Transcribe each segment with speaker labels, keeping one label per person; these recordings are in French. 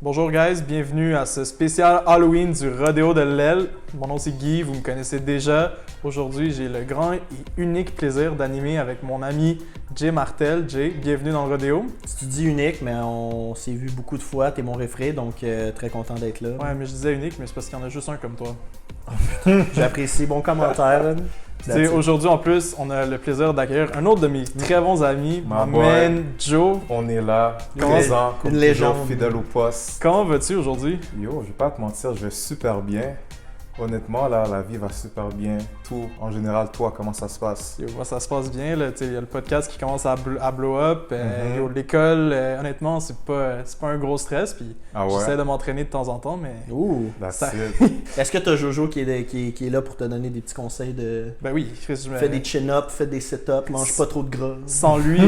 Speaker 1: Bonjour guys, bienvenue à ce spécial Halloween du Rodéo de l'Aile. Mon nom c'est Guy, vous me connaissez déjà. Aujourd'hui, j'ai le grand et unique plaisir d'animer avec mon ami Jay Martel. Jay, bienvenue dans le Rodéo.
Speaker 2: Tu dis unique, mais on s'est vu beaucoup de fois, t'es mon référé, donc très content d'être là.
Speaker 1: Ouais, mais je disais unique, mais c'est parce qu'il y en a juste un comme toi.
Speaker 2: J'apprécie, bon commentaire. Là.
Speaker 1: Aujourd'hui, en plus, on a le plaisir d'accueillir un autre de mes très bons amis, mon man Joe.
Speaker 3: On est là, présent, comme
Speaker 2: une
Speaker 3: toujours,
Speaker 2: légende.
Speaker 3: fidèle au poste.
Speaker 1: Comment vas-tu aujourd'hui?
Speaker 3: Yo, je vais pas te mentir, je vais super bien. Honnêtement, là, la vie va super bien. Tout, en général, toi, comment ça se passe?
Speaker 1: Yo, moi, ça se passe bien. Il y a le podcast qui commence à blow up. Yo, l'école, honnêtement, c'est pas un gros stress. Puis
Speaker 3: Ah ouais?
Speaker 1: j'essaie de m'entraîner de temps en temps, mais...
Speaker 2: Ouh.
Speaker 3: That's
Speaker 1: Ça-
Speaker 3: it.
Speaker 2: Est-ce que t'as Jojo qui est là pour te donner des petits conseils de...
Speaker 1: Ben oui, Chris, je me...
Speaker 2: Fais des chin-ups, fais des sit-ups, mange pas trop de gras.
Speaker 1: Sans lui,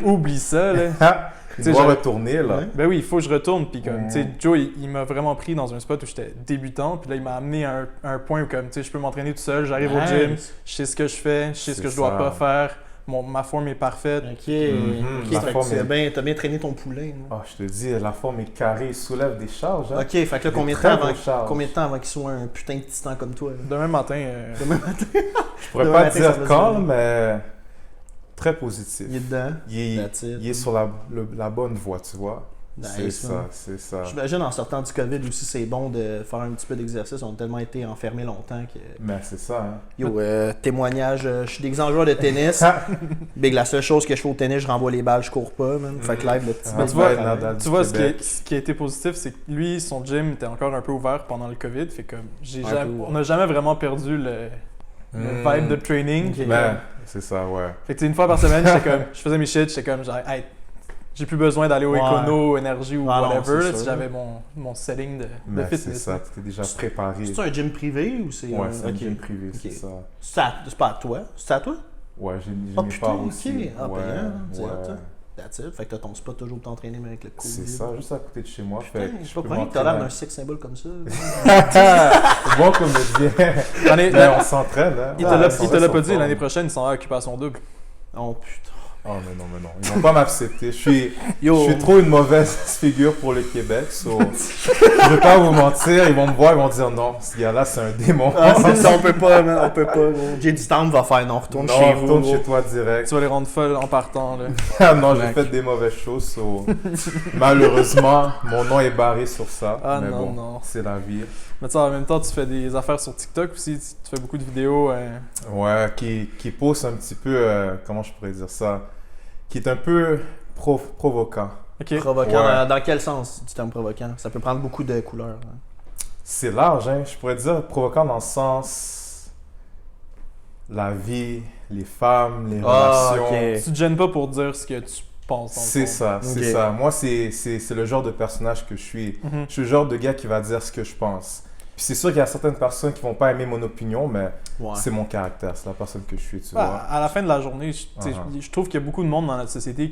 Speaker 1: oublie ça, là.
Speaker 3: Tu
Speaker 1: sais,
Speaker 3: dois
Speaker 1: je-
Speaker 3: retourner, là.
Speaker 2: Ouais.
Speaker 1: Ben oui, il faut que je retourne. Puis comme, tu sais, Joe, il m'a vraiment pris dans un spot où j'étais débutant. Puis là, il m'a amené à un point où, comme, tu sais, je peux m'entraîner tout seul. J'arrive au gym,
Speaker 2: Nice.
Speaker 1: je sais ce que je fais, je sais ce que
Speaker 3: C'est
Speaker 1: je dois
Speaker 3: ça.
Speaker 1: pas faire. Ma forme est parfaite.
Speaker 2: Ok,
Speaker 3: Mhm. La
Speaker 2: fait que
Speaker 3: forme
Speaker 2: t'as bien traîné ton poulain. là.
Speaker 3: Oh, je te dis, la forme est carrée, il soulève des charges. Hein?
Speaker 2: Ok, fait que là,
Speaker 3: Des
Speaker 2: combien de
Speaker 3: très
Speaker 2: temps
Speaker 3: grosses charges.
Speaker 2: avant qu'il soit un putain de titan comme toi? là?
Speaker 1: Demain matin,
Speaker 2: Demain matin,
Speaker 3: Je pourrais
Speaker 2: Demain
Speaker 3: pas
Speaker 2: matin,
Speaker 3: dire
Speaker 2: ça va
Speaker 3: quand,
Speaker 2: se
Speaker 3: mais très positif.
Speaker 2: il est dedans.
Speaker 3: Il
Speaker 2: That's it.
Speaker 3: est sur la bonne voie, tu vois. C'est
Speaker 2: Nice, man.
Speaker 3: ça, c'est ça.
Speaker 2: J'imagine en sortant du COVID aussi, c'est bon de faire un petit peu d'exercice. On a tellement été enfermés longtemps que...
Speaker 3: Mais c'est ça, hein.
Speaker 2: Yo, témoignage, je suis déguisé en joueur de tennis. Big, la seule chose que je fais au tennis, je renvoie les balles, je cours pas, man. Fait que live, le petit
Speaker 3: Ah,
Speaker 2: big
Speaker 1: tu vois,
Speaker 2: ball,
Speaker 3: Nadal
Speaker 1: tu
Speaker 3: du
Speaker 1: vois ce
Speaker 3: Québec.
Speaker 1: qui a été positif, c'est que lui, son gym était encore un peu ouvert pendant le COVID. Fait comme,
Speaker 2: Un peu, ouais.
Speaker 1: on n'a jamais vraiment perdu le vibe de training.
Speaker 2: Ok.
Speaker 1: Fait que,
Speaker 3: Ben, c'est ça, ouais.
Speaker 1: fait que, tu sais, une fois par semaine, je faisais mes shit, j'étais comme, genre, hey, j'ai plus besoin d'aller au
Speaker 2: Ouais.
Speaker 1: Econo, Énergie ou
Speaker 2: Ah non,
Speaker 1: whatever,
Speaker 2: c'est
Speaker 1: là,
Speaker 2: sûr.
Speaker 1: si j'avais mon setting de
Speaker 3: Mais c'est
Speaker 1: fitness.
Speaker 3: ça, tu t'es déjà préparé.
Speaker 2: C'est-tu un gym privé ou c'est...
Speaker 3: Ouais, c'est un
Speaker 2: ok.
Speaker 3: gym privé, c'est
Speaker 2: Ok.
Speaker 3: ça.
Speaker 2: C'est pas à toi? C'est à toi?
Speaker 3: Ouais, j'ai
Speaker 2: Ah
Speaker 3: mes
Speaker 2: putain,
Speaker 3: parts
Speaker 2: ok.
Speaker 3: aussi.
Speaker 2: Ah,
Speaker 3: ouais,
Speaker 2: payant, c'est hot,
Speaker 3: ouais.
Speaker 2: hein. That's it. Fait que t'as ton spot toujours pour t'entraîner mais avec le Covid.
Speaker 3: C'est ça, juste à côté de chez moi.
Speaker 2: Putain,
Speaker 3: Fait que
Speaker 2: je sais
Speaker 3: je
Speaker 2: pas
Speaker 3: peux
Speaker 2: pourquoi que t'as l'air d'un
Speaker 3: m'entraîner.
Speaker 2: sex symbol comme ça.
Speaker 3: Bon comédien.
Speaker 1: J'en ai-
Speaker 3: Mais on s'entraîne, hein.
Speaker 1: Il
Speaker 3: Ouais,
Speaker 1: te l'a pas dit,
Speaker 3: sont
Speaker 1: l'année
Speaker 3: forts.
Speaker 1: prochaine, il s'en va à Occupation Double.
Speaker 2: Oh putain.
Speaker 3: Oh, mais non. Ils vont pas m'accepter. Je
Speaker 2: Yo.
Speaker 3: suis trop une mauvaise figure pour le Québec. So, je vais pas vous mentir. Ils vont me voir, ils vont dire non, ce gars-là, c'est un démon.
Speaker 2: Ah, c'est ça, on peut pas, man, on peut pas. Jay du Town va faire non, retourne
Speaker 3: Non,
Speaker 2: chez vous.
Speaker 3: retourne
Speaker 2: gros.
Speaker 3: chez toi direct.
Speaker 1: Tu vas les rendre folles en partant, là.
Speaker 3: Ah non, j'ai
Speaker 2: Mec.
Speaker 3: fait des mauvaises choses. So, malheureusement, mon nom est barré sur ça.
Speaker 1: Ah,
Speaker 3: mais
Speaker 1: non,
Speaker 3: bon,
Speaker 1: non.
Speaker 3: c'est la vie.
Speaker 1: Mais tu sais, en même temps, tu fais des affaires sur TikTok aussi, tu fais beaucoup de vidéos.
Speaker 3: Ouais, qui pousse un petit peu, comment je pourrais dire ça, qui est un peu provoquant.
Speaker 1: Ok.
Speaker 2: Provoquant,
Speaker 3: Ouais.
Speaker 2: dans quel sens du terme provoquant? Ça peut prendre beaucoup de couleurs. hein.
Speaker 3: C'est large, hein. Je pourrais dire provoquant dans le sens la vie, les femmes, les
Speaker 2: Ah,
Speaker 3: relations.
Speaker 2: ok.
Speaker 1: Tu te gênes pas pour dire ce que tu penses. dans le
Speaker 3: C'est
Speaker 1: fond.
Speaker 3: ça, c'est
Speaker 2: Ok.
Speaker 3: ça. Moi, c'est le genre de personnage que je suis.
Speaker 1: Mhm.
Speaker 3: Je suis le genre de gars qui va dire ce que je pense. Puis c'est sûr qu'il y a certaines personnes qui vont pas aimer mon opinion, mais
Speaker 2: Ouais.
Speaker 3: c'est mon caractère, c'est la personne que je suis, tu
Speaker 1: Bah,
Speaker 3: vois.
Speaker 1: à la fin de la journée, tu sais,
Speaker 3: Uh-huh.
Speaker 1: je trouve qu'il y a beaucoup de monde dans notre société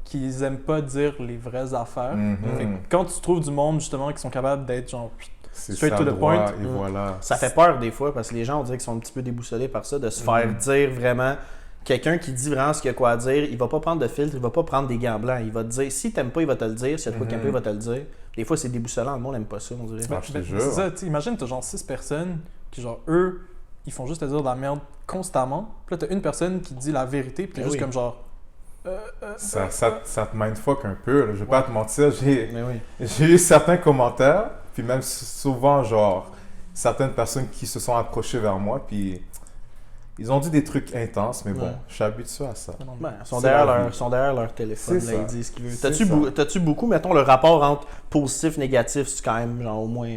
Speaker 1: qui aiment pas dire les vraies affaires.
Speaker 3: Mhm.
Speaker 1: Fait que quand tu trouves du monde justement qui sont capables d'être genre
Speaker 3: C'est
Speaker 1: straight
Speaker 3: ça,
Speaker 1: to the
Speaker 3: droit,
Speaker 1: point.
Speaker 3: et voilà.
Speaker 2: Ça fait peur des fois parce que les gens, on dirait qu'ils sont un petit peu déboussolés par ça, de se faire dire vraiment. Quelqu'un qui dit vraiment ce qu'il a quoi à dire, il va pas prendre de filtre, il va pas prendre des gants blancs. Il va te dire, si t'aimes pas, il va te le dire. Si y a de quoi qu'il aime pas, il va te le dire. Des fois, c'est déboussolant, le monde n'aime pas ça, on dirait.
Speaker 3: Ah, je te jure.
Speaker 1: c'est ça, tu sais, imagine, t'as genre 6 personnes qui, genre, eux, ils font juste te dire de la merde constamment. Puis là, t'as une personne qui dit la vérité, puis t'es
Speaker 2: Ben
Speaker 1: juste
Speaker 2: oui.
Speaker 1: comme genre.
Speaker 3: Ça te mindfuck un peu, là. Je vais pas te mentir,
Speaker 2: Mais oui.
Speaker 3: j'ai eu certains commentaires, puis même souvent, genre, certaines personnes qui se sont approchées vers moi, puis ils ont dit des trucs intenses, mais bon,
Speaker 2: Ouais.
Speaker 3: je suis habitué à ça.
Speaker 1: Non,
Speaker 2: Ben, ils sont
Speaker 3: C'est
Speaker 2: derrière
Speaker 3: la
Speaker 2: leur,
Speaker 3: vie.
Speaker 2: sont derrière leur téléphone,
Speaker 3: C'est
Speaker 2: là,
Speaker 3: ça.
Speaker 2: ils disent ce qu'ils veulent.
Speaker 3: C'est
Speaker 2: T'as-tu,
Speaker 3: ça.
Speaker 2: t'as-tu beaucoup, mettons, le rapport entre positif et négatif, c'est quand même, genre, au moins.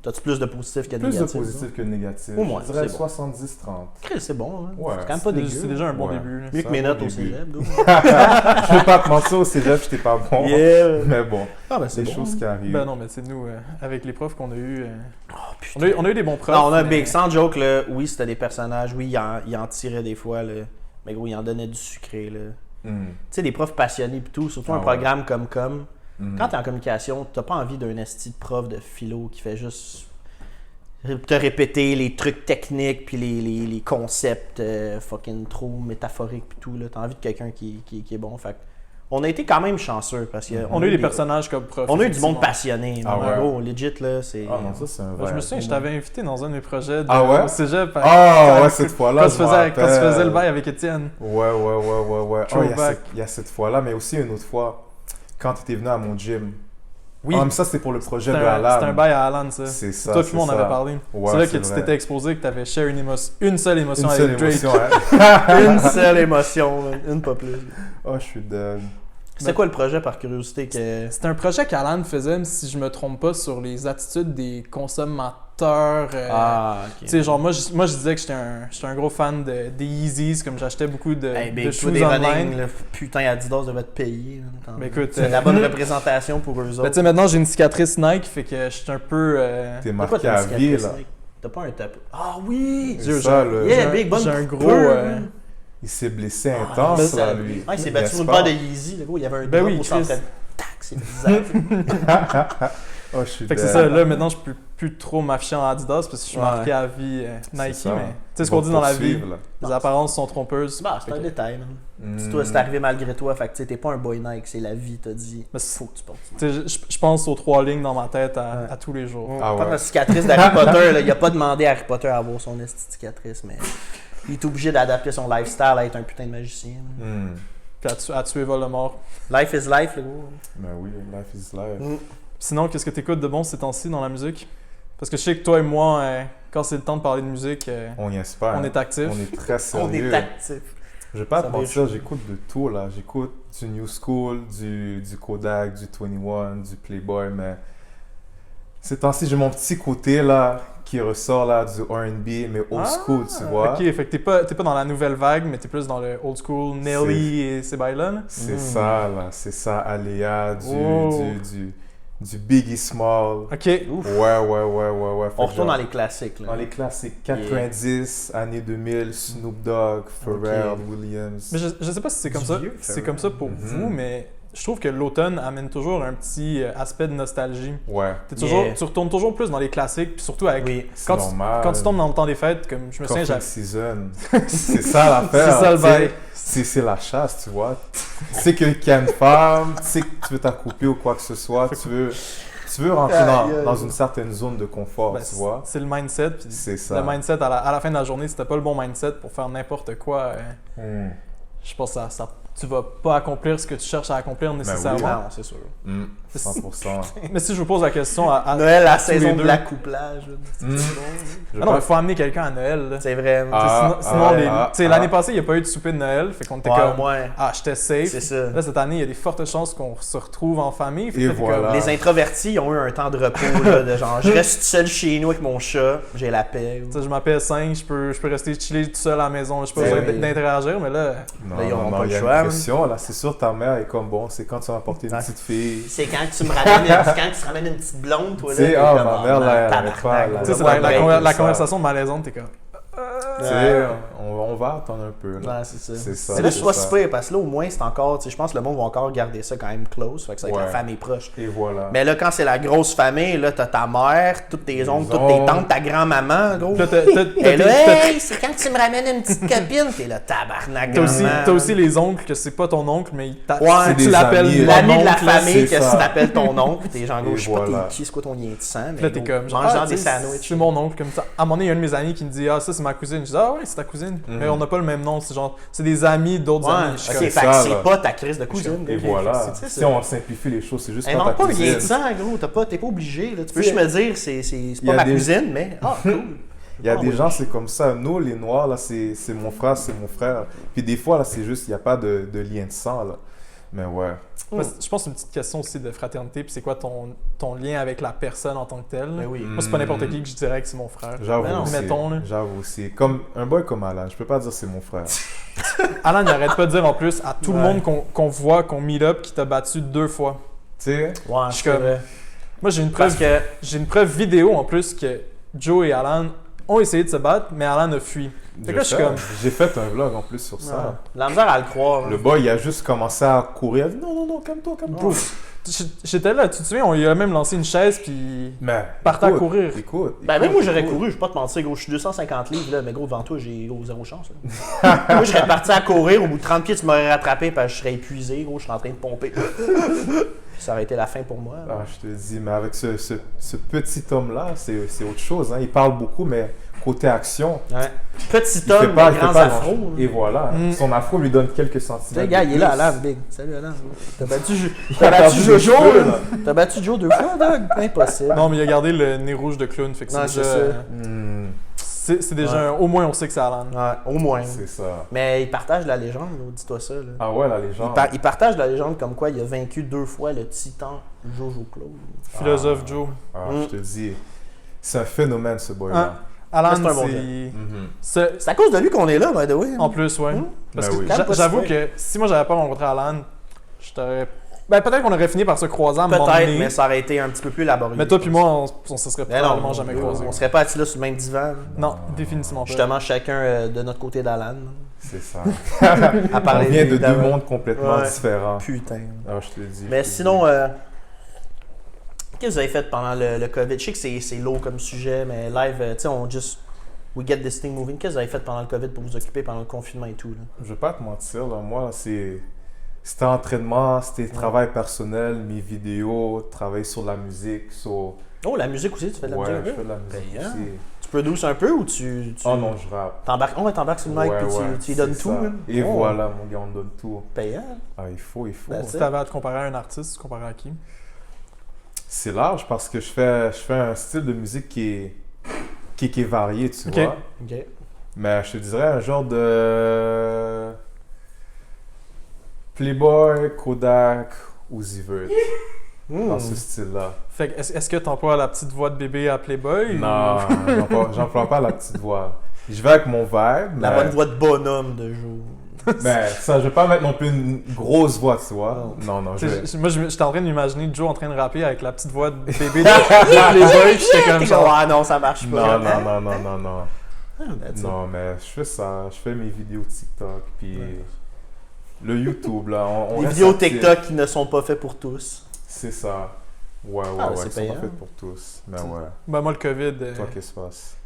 Speaker 2: T'as-tu plus de positif que de
Speaker 3: Plus de
Speaker 2: négatif?
Speaker 3: positif que de négatif.
Speaker 2: Au moins,
Speaker 3: Je dirais
Speaker 2: c'est bon.
Speaker 3: 70-30.
Speaker 2: Chris, c'est bon, hein?
Speaker 3: Ouais.
Speaker 2: C'est quand même pas dégueu.
Speaker 1: c'est déjà un bon
Speaker 3: Ouais.
Speaker 1: début. là.
Speaker 2: Mieux
Speaker 3: C'est
Speaker 2: que
Speaker 3: un
Speaker 2: mes
Speaker 3: bon
Speaker 2: notes au
Speaker 3: début.
Speaker 2: cégep, go.
Speaker 3: Je vais pas te mentir, au cégep, j'étais pas bon.
Speaker 2: Yeah!
Speaker 3: Mais bon,
Speaker 2: Ah, ben c'est
Speaker 3: des
Speaker 2: bon.
Speaker 3: choses qui arrivent.
Speaker 1: Ben non, mais c'est nous, avec les profs qu'on a eu,
Speaker 2: Oh, putain.
Speaker 1: on a eu des bons profs.
Speaker 2: Non, on a un
Speaker 1: mais-
Speaker 2: big. Sans joke, là, oui, c'était des personnages. Oui, il en tirait des fois, là. Mais gros, il en donnait du sucré, là.
Speaker 3: Hmm.
Speaker 2: Tu sais, des profs passionnés pis tout, surtout
Speaker 3: Ah
Speaker 2: un
Speaker 3: ouais.
Speaker 2: programme comme.
Speaker 3: Hmm.
Speaker 2: Quand t'es en communication, t'as pas envie d'un esti de prof de philo qui fait juste te répéter les trucs techniques puis les concepts fucking trop métaphoriques puis tout, là. T'as envie de quelqu'un qui est bon. Fait que On a été quand même chanceux parce qu'on
Speaker 1: On a eu des personnages comme prof.
Speaker 2: On a eu du monde
Speaker 1: effectivement.
Speaker 2: passionné.
Speaker 3: Ah ouais.
Speaker 2: Gros, legit, là, c'est...
Speaker 3: Ah non, ça c'est un vrai.
Speaker 1: Je me souviens, je t'avais invité dans un de mes projets
Speaker 3: Ah ouais?
Speaker 1: au cégep.
Speaker 3: Ah ouais, cette fois-là.
Speaker 1: Quand
Speaker 3: je
Speaker 1: tu
Speaker 3: me
Speaker 1: faisais le
Speaker 3: rappelle.
Speaker 1: bail avec Étienne.
Speaker 3: Ouais. Oh,
Speaker 1: Throwback.
Speaker 3: il y a cette fois-là, mais aussi une autre fois, quand tu étais venu à mon gym.
Speaker 1: Oui.
Speaker 3: Ah, mais ça, c'est pour le projet de
Speaker 1: C'était
Speaker 3: Alan.
Speaker 1: un bail à Alan, ça.
Speaker 3: C'est ça.
Speaker 1: Toi puis
Speaker 3: c'est
Speaker 1: moi, on
Speaker 3: ça.
Speaker 1: avait parlé.
Speaker 3: Ouais,
Speaker 1: c'est là que
Speaker 3: c'est
Speaker 1: tu
Speaker 3: vrai.
Speaker 1: t'étais exposé, que tu avais share une seule émotion
Speaker 3: Une
Speaker 1: avec
Speaker 3: seule
Speaker 1: Drake.
Speaker 3: émotion, ouais.
Speaker 2: Une seule émotion, man. Une pas plus.
Speaker 3: Oh, je suis dead.
Speaker 2: C'était quoi le projet, par curiosité, que...
Speaker 1: C'était un projet qu'Alan faisait, si je me trompe pas, sur les attitudes des consommateurs.
Speaker 2: ok.
Speaker 1: Tu sais, genre, moi, je disais que j'étais un gros fan des Yeezys, comme j'achetais beaucoup de
Speaker 2: Hey,
Speaker 1: de
Speaker 2: big,
Speaker 1: shoes
Speaker 2: des
Speaker 1: online.
Speaker 2: running, là, putain, Adidas devait te payer.
Speaker 1: Ben, écoute,
Speaker 2: c'est la bonne représentation pour eux
Speaker 1: Ben,
Speaker 2: autres.
Speaker 1: tu sais, maintenant, j'ai une cicatrice Nike, fait que je suis un peu...
Speaker 3: T'es
Speaker 2: T'as pas
Speaker 3: marqué à
Speaker 2: de
Speaker 3: vie,
Speaker 2: cicatrice,
Speaker 3: là.
Speaker 2: mec. T'as pas un tape. Ah oui!
Speaker 3: C'est ça, le-
Speaker 2: Yeah,
Speaker 1: j'ai un-
Speaker 2: big, bonne
Speaker 1: j'ai un
Speaker 2: coupure,
Speaker 1: gros,
Speaker 2: man.
Speaker 3: Il s'est blessé intense,
Speaker 2: Ah,
Speaker 3: là, lui.
Speaker 2: il s'est battu
Speaker 3: N'est-ce
Speaker 2: sur une
Speaker 3: pas?
Speaker 2: paire de Yeezy, le gros. Il y avait un
Speaker 1: Ben
Speaker 2: drop
Speaker 1: oui,
Speaker 2: au centre.
Speaker 1: Chris.
Speaker 2: Tac, c'est bizarre.
Speaker 3: Oh, je suis
Speaker 1: Fait que c'est
Speaker 3: dead.
Speaker 1: ça, là, maintenant, je peux plus trop m'afficher en Adidas, parce que je suis
Speaker 2: Ouais.
Speaker 1: marqué à vie Nike,
Speaker 3: C'est ça.
Speaker 1: mais... Tu sais ce qu'on dit dans la vie,
Speaker 3: Poursuivre, là.
Speaker 1: les apparences sont trompeuses.
Speaker 2: Bah, c'est un
Speaker 1: Fait que-
Speaker 2: détail, man.
Speaker 3: Mm.
Speaker 2: Toi, c'est arrivé malgré toi, fait que tu sais, t'es pas un boy Nike, c'est la vie, t'as dit.
Speaker 1: Mais c'est-
Speaker 2: Faut que tu portes ça.
Speaker 1: Tu sais, je pense aux 3 lignes dans ma tête
Speaker 2: Ouais.
Speaker 1: à tous les jours.
Speaker 3: Ah
Speaker 2: Pas
Speaker 3: ouais.
Speaker 2: la cicatrice d'Harry Potter, là, il a pas demandé à Harry Potter à avoir son esti de cicatrice, mais il est obligé d'adapter son lifestyle à être un putain de magicien.
Speaker 3: Mm.
Speaker 1: Puis à tuer Voldemort.
Speaker 2: Life is life, le gros.
Speaker 3: Ben oui, life is life.
Speaker 1: Sinon, qu'est-ce que t'écoutes de bon ces temps-ci dans la musique? Parce que je sais que toi et moi, quand c'est le temps de parler de musique,
Speaker 3: On y espère.
Speaker 1: on est actifs.
Speaker 3: On est très
Speaker 2: On
Speaker 3: sérieux.
Speaker 2: est actif.
Speaker 3: Je vais pas
Speaker 2: Ça
Speaker 3: te
Speaker 2: va
Speaker 3: mentir,
Speaker 2: être-
Speaker 3: j'écoute de tout là. J'écoute du New School, du Kodak, du 21, du Playboy, mais ces temps-ci, j'ai mon petit côté là qui ressort là du R&B, mais old school, tu vois.
Speaker 1: Ok, fait que t'es pas dans la nouvelle vague, mais t'es plus dans le old school Nelly et ces bails-là. Là.
Speaker 3: C'est ça là, c'est ça, Aléa,
Speaker 1: Oh.
Speaker 3: du Biggie Small.
Speaker 1: Ok.
Speaker 2: Ouf.
Speaker 3: Ouais. Fait
Speaker 2: On
Speaker 3: que
Speaker 2: retourne dans
Speaker 3: genre,
Speaker 2: les classiques. Là.
Speaker 3: dans les classiques 90, années 2000, Snoop Dogg, Pharrell Williams.
Speaker 1: Mais je sais pas si c'est comme
Speaker 2: Du
Speaker 1: ça.
Speaker 2: vieux,
Speaker 1: C'est comme ça pour
Speaker 3: Mhm.
Speaker 1: vous, mais je trouve que l'automne amène toujours un petit aspect de nostalgie.
Speaker 3: Ouais,
Speaker 2: Yeah.
Speaker 1: Tu retournes toujours plus dans les classiques, puis surtout avec
Speaker 2: Oui.
Speaker 3: c'est
Speaker 1: quand
Speaker 3: normal.
Speaker 1: quand tu tombes dans le temps des fêtes, comme je me souviens,
Speaker 3: Coffee
Speaker 1: j'avais.
Speaker 3: season. C'est ça l'affaire.
Speaker 1: C'est ça le
Speaker 3: tu sais.
Speaker 1: bail.
Speaker 3: C'est la chasse, tu vois. Tu sais qu'il y a une femme, tu sais que tu veux t'accoupler ou quoi que ce soit, tu veux rentrer dans une certaine zone de confort,
Speaker 1: Ben,
Speaker 3: tu vois.
Speaker 1: C'est le mindset. Puis
Speaker 3: C'est ça.
Speaker 1: le mindset à la fin de la journée, si t'as pas le bon mindset pour faire n'importe quoi,
Speaker 3: Hmm.
Speaker 1: je pense que tu vas pas accomplir ce que tu cherches à accomplir nécessairement.
Speaker 2: Non, c'est sûr.
Speaker 3: Hmm. 100%.
Speaker 1: Mais si je vous pose la question à
Speaker 2: Noël, la
Speaker 1: tous les
Speaker 2: saison de
Speaker 1: deux.
Speaker 2: l'accouplage. là.
Speaker 3: Hmm. Je
Speaker 1: Ah non, il
Speaker 3: pense-
Speaker 1: faut amener quelqu'un à Noël. Là.
Speaker 2: C'est vrai.
Speaker 3: Ah,
Speaker 1: Sinon, tu sais,
Speaker 3: ah.
Speaker 1: l'année passée, il n'y a pas eu de souper de Noël, fait qu'on était
Speaker 2: Ouais,
Speaker 1: comme
Speaker 2: ouais.
Speaker 1: ah, j'étais safe.
Speaker 2: C'est ça.
Speaker 1: Là, cette année, il y a des fortes chances qu'on se retrouve en famille. Fait que
Speaker 3: Et
Speaker 1: là, t'es
Speaker 3: voilà.
Speaker 2: Les introvertis, ils ont eu un temps de repos, là, de genre, je reste seul chez nous avec mon chat, j'ai la paix.
Speaker 1: Tu sais, je m'appelle 5, je peux rester chiller tout seul à la maison. Je peux pas
Speaker 2: C'est
Speaker 1: besoin
Speaker 2: vrai.
Speaker 1: d'interagir, mais là,
Speaker 3: Non,
Speaker 2: Là, ils auront pas
Speaker 3: il y
Speaker 2: le
Speaker 3: a
Speaker 2: choix,
Speaker 3: une pression, là. C'est sûr, ta mère est comme, bon, c'est quand tu vas apporter une
Speaker 2: Ouais.
Speaker 3: petite fille.
Speaker 2: C'est quand tu me ramènes une petite blonde, toi, là.
Speaker 3: Tu sais,
Speaker 2: t'es
Speaker 3: ah,
Speaker 2: comme,
Speaker 3: ma mère, là, elle
Speaker 2: tabarnak,
Speaker 3: arrête pas, là.
Speaker 1: tu sais, c'est
Speaker 2: ouais,
Speaker 1: la
Speaker 3: ça.
Speaker 1: conversation malaisante, t'es comme.
Speaker 3: Tu sais, on va attendre un peu, là.
Speaker 2: Ouais, c'est ça.
Speaker 3: C'est ça,
Speaker 2: Mais là, je
Speaker 3: c'est
Speaker 2: suis pas
Speaker 3: ça.
Speaker 2: si pire, parce que là, au moins, c'est encore, tu sais, je pense que le monde va encore garder ça quand même close, fait que c'est avec la
Speaker 3: Ouais.
Speaker 2: famille proche.
Speaker 3: Et voilà.
Speaker 2: Mais là, quand c'est la grosse famille, là, t'as ta mère, toutes tes oncles, toutes tes
Speaker 3: oncles.
Speaker 2: tantes, ta grand-maman, gros.
Speaker 1: Puis là,
Speaker 2: Et là, hey, c'est quand tu me ramènes une petite copine, t'es là, tabarnak, grand-mère.
Speaker 1: t'as aussi les oncles que c'est pas ton oncle, mais
Speaker 2: Ouais,
Speaker 3: c'est
Speaker 1: tu
Speaker 3: des
Speaker 1: l'appelles
Speaker 3: amis,
Speaker 1: mon
Speaker 2: l'ami de la
Speaker 1: oncle, là,
Speaker 2: famille,
Speaker 3: c'est
Speaker 2: que
Speaker 3: ça.
Speaker 2: si t'appelles ton oncle, t'es genre, gros,
Speaker 3: Et
Speaker 2: je sais pas
Speaker 3: voilà.
Speaker 2: t'es qui, c'est quoi ton lien de sang, mais
Speaker 1: Puis là, t'es
Speaker 2: gros,
Speaker 1: comme genre,
Speaker 2: mange
Speaker 1: ah,
Speaker 2: genre
Speaker 1: tu
Speaker 2: des
Speaker 1: sais,
Speaker 2: sandwichs.
Speaker 1: c'est mon oncle comme ça. À un moment donné, il y a un de mes amis qui me dit ah, ça c'est ma cousine. Je dis ah ouais, c'est ta cousine. Mais on n'a pas le même nom, c'est genre c'est des amis d'autres
Speaker 2: Ouais,
Speaker 1: amis.
Speaker 2: ok,
Speaker 1: Je suis
Speaker 2: fait
Speaker 1: comme,
Speaker 2: que
Speaker 3: ça,
Speaker 2: c'est
Speaker 3: là.
Speaker 2: pas ta crise de cousine.
Speaker 3: Et
Speaker 2: ok.
Speaker 3: voilà.
Speaker 2: C'est
Speaker 3: Si
Speaker 2: ça.
Speaker 3: on simplifie les choses, c'est juste
Speaker 2: Elle
Speaker 3: pas
Speaker 2: n'a
Speaker 3: ta
Speaker 2: pas rien de
Speaker 3: cousine.
Speaker 2: sang, gros. T'es pas obligé. Là. Tu peux
Speaker 3: Tu sais,
Speaker 2: juste me dire, c'est
Speaker 3: il y
Speaker 2: pas
Speaker 3: a
Speaker 2: ma
Speaker 3: des-
Speaker 2: cousine, mais ah, cool.
Speaker 3: Il y a
Speaker 2: Ah,
Speaker 3: des
Speaker 2: oui.
Speaker 3: gens, c'est comme ça. Nous, les Noirs, là, c'est mon frère, c'est mon frère. Puis des fois, là, c'est juste, il n'y a pas de lien de sang, là. Mais ouais.
Speaker 1: je pense que c'est une petite question aussi de fraternité. Puis c'est quoi ton lien avec la personne en tant que telle.
Speaker 2: Mais oui.
Speaker 1: Moi, c'est pas n'importe qui que je dirais que c'est mon frère.
Speaker 3: J'avoue
Speaker 2: Ben non,
Speaker 3: aussi.
Speaker 1: mettons, là.
Speaker 3: J'avoue aussi. Comme un boy comme Alan, je peux pas dire c'est mon frère.
Speaker 1: Alan, il arrête pas de dire en plus à tout le
Speaker 2: Ouais.
Speaker 1: monde qu'on voit, qu'on meet up, qui t'a battu 2 fois.
Speaker 3: Tu sais?
Speaker 2: Ouais,
Speaker 1: Je suis
Speaker 2: c'est
Speaker 1: comme-
Speaker 2: vrai.
Speaker 1: Moi, j'ai une
Speaker 2: Parce
Speaker 1: preuve,
Speaker 2: que,
Speaker 1: j'ai une preuve vidéo en plus que Joe et Alan ont essayé de se battre, mais Alan a fui. Fait que là, je suis comme.
Speaker 3: J'ai fait un vlog en plus sur ça.
Speaker 2: la misère à le croire.
Speaker 3: Le boy, il a juste commencé à courir. Il a dit non, calme-toi, calme-toi.
Speaker 1: Bro, J'étais là, tu te souviens, on lui a même lancé une chaise, puis
Speaker 3: Mais
Speaker 1: partait à courir.
Speaker 3: Écoute.
Speaker 2: Ben, même moi, j'aurais couru, je vais pas te mentir, gros. Je suis 250 livres, là, mais gros, devant toi, j'ai gros, zéro chance. Là. Moi, je serais parti à courir, au bout de 30 pieds, tu m'aurais rattrapé, parce que je serais épuisé, gros, je serais en train de pomper. Ça aurait été la fin pour moi.
Speaker 3: Ah, je te dis, mais avec ce petit homme-là, c'est autre chose. Hein. Il parle beaucoup, mais côté action,
Speaker 2: Ouais. Petit
Speaker 3: il
Speaker 2: homme,
Speaker 3: fait pas,
Speaker 2: mais
Speaker 3: il fait
Speaker 2: grands
Speaker 3: pas
Speaker 2: afros.
Speaker 3: grand-chose. Et voilà.
Speaker 1: Mm.
Speaker 3: Son afro lui donne quelques
Speaker 2: Tu
Speaker 3: centimètres.
Speaker 2: sais, gars,
Speaker 3: de
Speaker 2: il est là,
Speaker 3: plus.
Speaker 2: Alan, big. Salut, Alan. T'as battu,
Speaker 3: perdu des
Speaker 2: Jojo,
Speaker 3: cheveux,
Speaker 2: là?
Speaker 3: là.
Speaker 2: T'as battu Joe 2 fois, Doug? Impossible.
Speaker 1: Non, mais il a gardé le nez rouge de clown, fait que
Speaker 2: Non,
Speaker 1: c'est
Speaker 2: c'est
Speaker 1: déjà...
Speaker 2: ça.
Speaker 1: C'est déjà
Speaker 2: Ouais.
Speaker 1: au moins on sait que c'est Alan.
Speaker 2: Ouais, au moins.
Speaker 3: C'est ça.
Speaker 2: Mais il partage la légende, là, dis-toi ça. Là.
Speaker 3: Ah ouais, la légende.
Speaker 2: Il partage la légende comme quoi il a vaincu 2 fois le titan Jojo Claude.
Speaker 1: Philosophe Joe.
Speaker 3: Ah,
Speaker 2: Mm.
Speaker 3: je te dis, c'est un phénomène, ce boy-là.
Speaker 1: Alan,
Speaker 2: C'est un bon gars.
Speaker 3: Mhm.
Speaker 2: C'est à cause de lui qu'on est là, by the way.
Speaker 1: En plus, ouais.
Speaker 2: Mm.
Speaker 1: Parce
Speaker 3: Ben
Speaker 1: que
Speaker 3: oui.
Speaker 1: j'avoue que si moi j'avais pas rencontré Alan, je t'aurais... Ben peut-être qu'on aurait fini par se croiser à un moment
Speaker 2: Peut-être,
Speaker 1: donné.
Speaker 2: mais ça aurait été un petit peu plus laborieux.
Speaker 1: Mais toi puis moi, on se serait
Speaker 2: Mais
Speaker 1: probablement jamais
Speaker 2: on
Speaker 1: croisés.
Speaker 2: serait pas assis là sur le même divan. là.
Speaker 1: Non, définitivement pas.
Speaker 2: Justement, chacun de notre côté d'Alan.
Speaker 3: C'est ça.
Speaker 2: À
Speaker 3: On
Speaker 2: parler
Speaker 3: vient de deux
Speaker 2: d'avant.
Speaker 3: mondes complètement
Speaker 2: Ouais.
Speaker 3: différents.
Speaker 2: Putain.
Speaker 3: Ah, je te le dis.
Speaker 2: Mais
Speaker 3: je te le
Speaker 2: sinon,
Speaker 3: dis.
Speaker 2: qu'est-ce que vous avez fait pendant le COVID? Je sais que c'est lourd comme sujet, mais live, tu sais, on just. We get this thing moving. Qu'est-ce que vous avez fait pendant le COVID pour vous occuper pendant le confinement et tout? Là?
Speaker 3: Je vais pas te mentir, là, moi, c'était entraînement, c'était travail personnel, mes vidéos, travailler sur la musique, sur...
Speaker 2: Oh, la musique aussi, tu fais de la
Speaker 3: Ouais,
Speaker 2: musique?
Speaker 3: je
Speaker 2: un peu?
Speaker 3: fais de la musique
Speaker 2: Payant.
Speaker 3: aussi.
Speaker 2: Tu produces un peu ou tu
Speaker 3: Oh non, je rappe.
Speaker 2: t'embarques? Oh, ouais, t'embarques sur le mic
Speaker 3: Ouais,
Speaker 2: puis
Speaker 3: ouais,
Speaker 2: tu lui donnes
Speaker 3: c'est
Speaker 2: tout.
Speaker 3: ça.
Speaker 2: là?
Speaker 3: Et
Speaker 2: Oh,
Speaker 3: voilà, mon gars, on donne tout.
Speaker 2: Payant.
Speaker 3: Ah, il faut.
Speaker 2: That's
Speaker 1: Si t'avais à te comparer à un artiste, tu te comparais à qui?
Speaker 3: C'est large parce que je fais un style de musique qui est varié, tu
Speaker 1: Ok.
Speaker 3: vois.
Speaker 2: OK.
Speaker 3: Mais je te dirais un genre de Playboy, Kodak ou Zivert dans ce style-là.
Speaker 1: Fait que est-ce que t'emploies la petite voix de bébé à Playboy?
Speaker 3: Non, j'emploie pas la petite voix. Je vais avec mon vibe,
Speaker 2: La
Speaker 3: mais,
Speaker 2: bonne voix de bonhomme de jour.
Speaker 3: mais ça, je vais pas mettre non plus une grosse voix, tu vois. Non, je
Speaker 1: Tu
Speaker 3: vais...
Speaker 1: sais, moi, j'étais en train d'imaginer Joe en train de rapper avec la petite voix de bébé de Playboy, puis j'étais comme
Speaker 2: T'es
Speaker 1: genre...
Speaker 2: comme, ah non, ça marche pas.
Speaker 3: Non.
Speaker 2: Ah, that's it.
Speaker 3: Non, mais je fais ça. Je fais mes vidéos TikTok, puis le YouTube, là. On
Speaker 2: Les
Speaker 3: reste
Speaker 2: vidéos
Speaker 3: actif.
Speaker 2: TikTok qui ne sont pas faites pour tous.
Speaker 3: C'est ça. Ouais,
Speaker 2: Ah,
Speaker 3: ils
Speaker 2: c'est
Speaker 3: sont
Speaker 2: payant.
Speaker 3: pas faits pour tous. Mais ouais.
Speaker 1: Ben moi, le COVID,
Speaker 3: Toi, qu'est-ce qui se passe?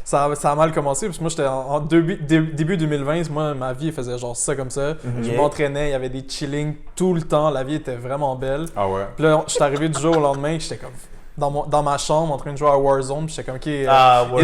Speaker 1: ça a mal commencé, parce que moi, j'étais en début 2020, moi, ma vie, elle faisait genre ça comme ça. Je
Speaker 2: Ok.
Speaker 1: m'entraînais, il y avait des chillings tout le temps, la vie était vraiment belle.
Speaker 3: Ah ouais?
Speaker 1: Puis là, je suis arrivé du jour au lendemain, j'étais comme dans ma chambre en train de jouer à Warzone, puis j'étais comme, OK,
Speaker 2: Ah, ouais.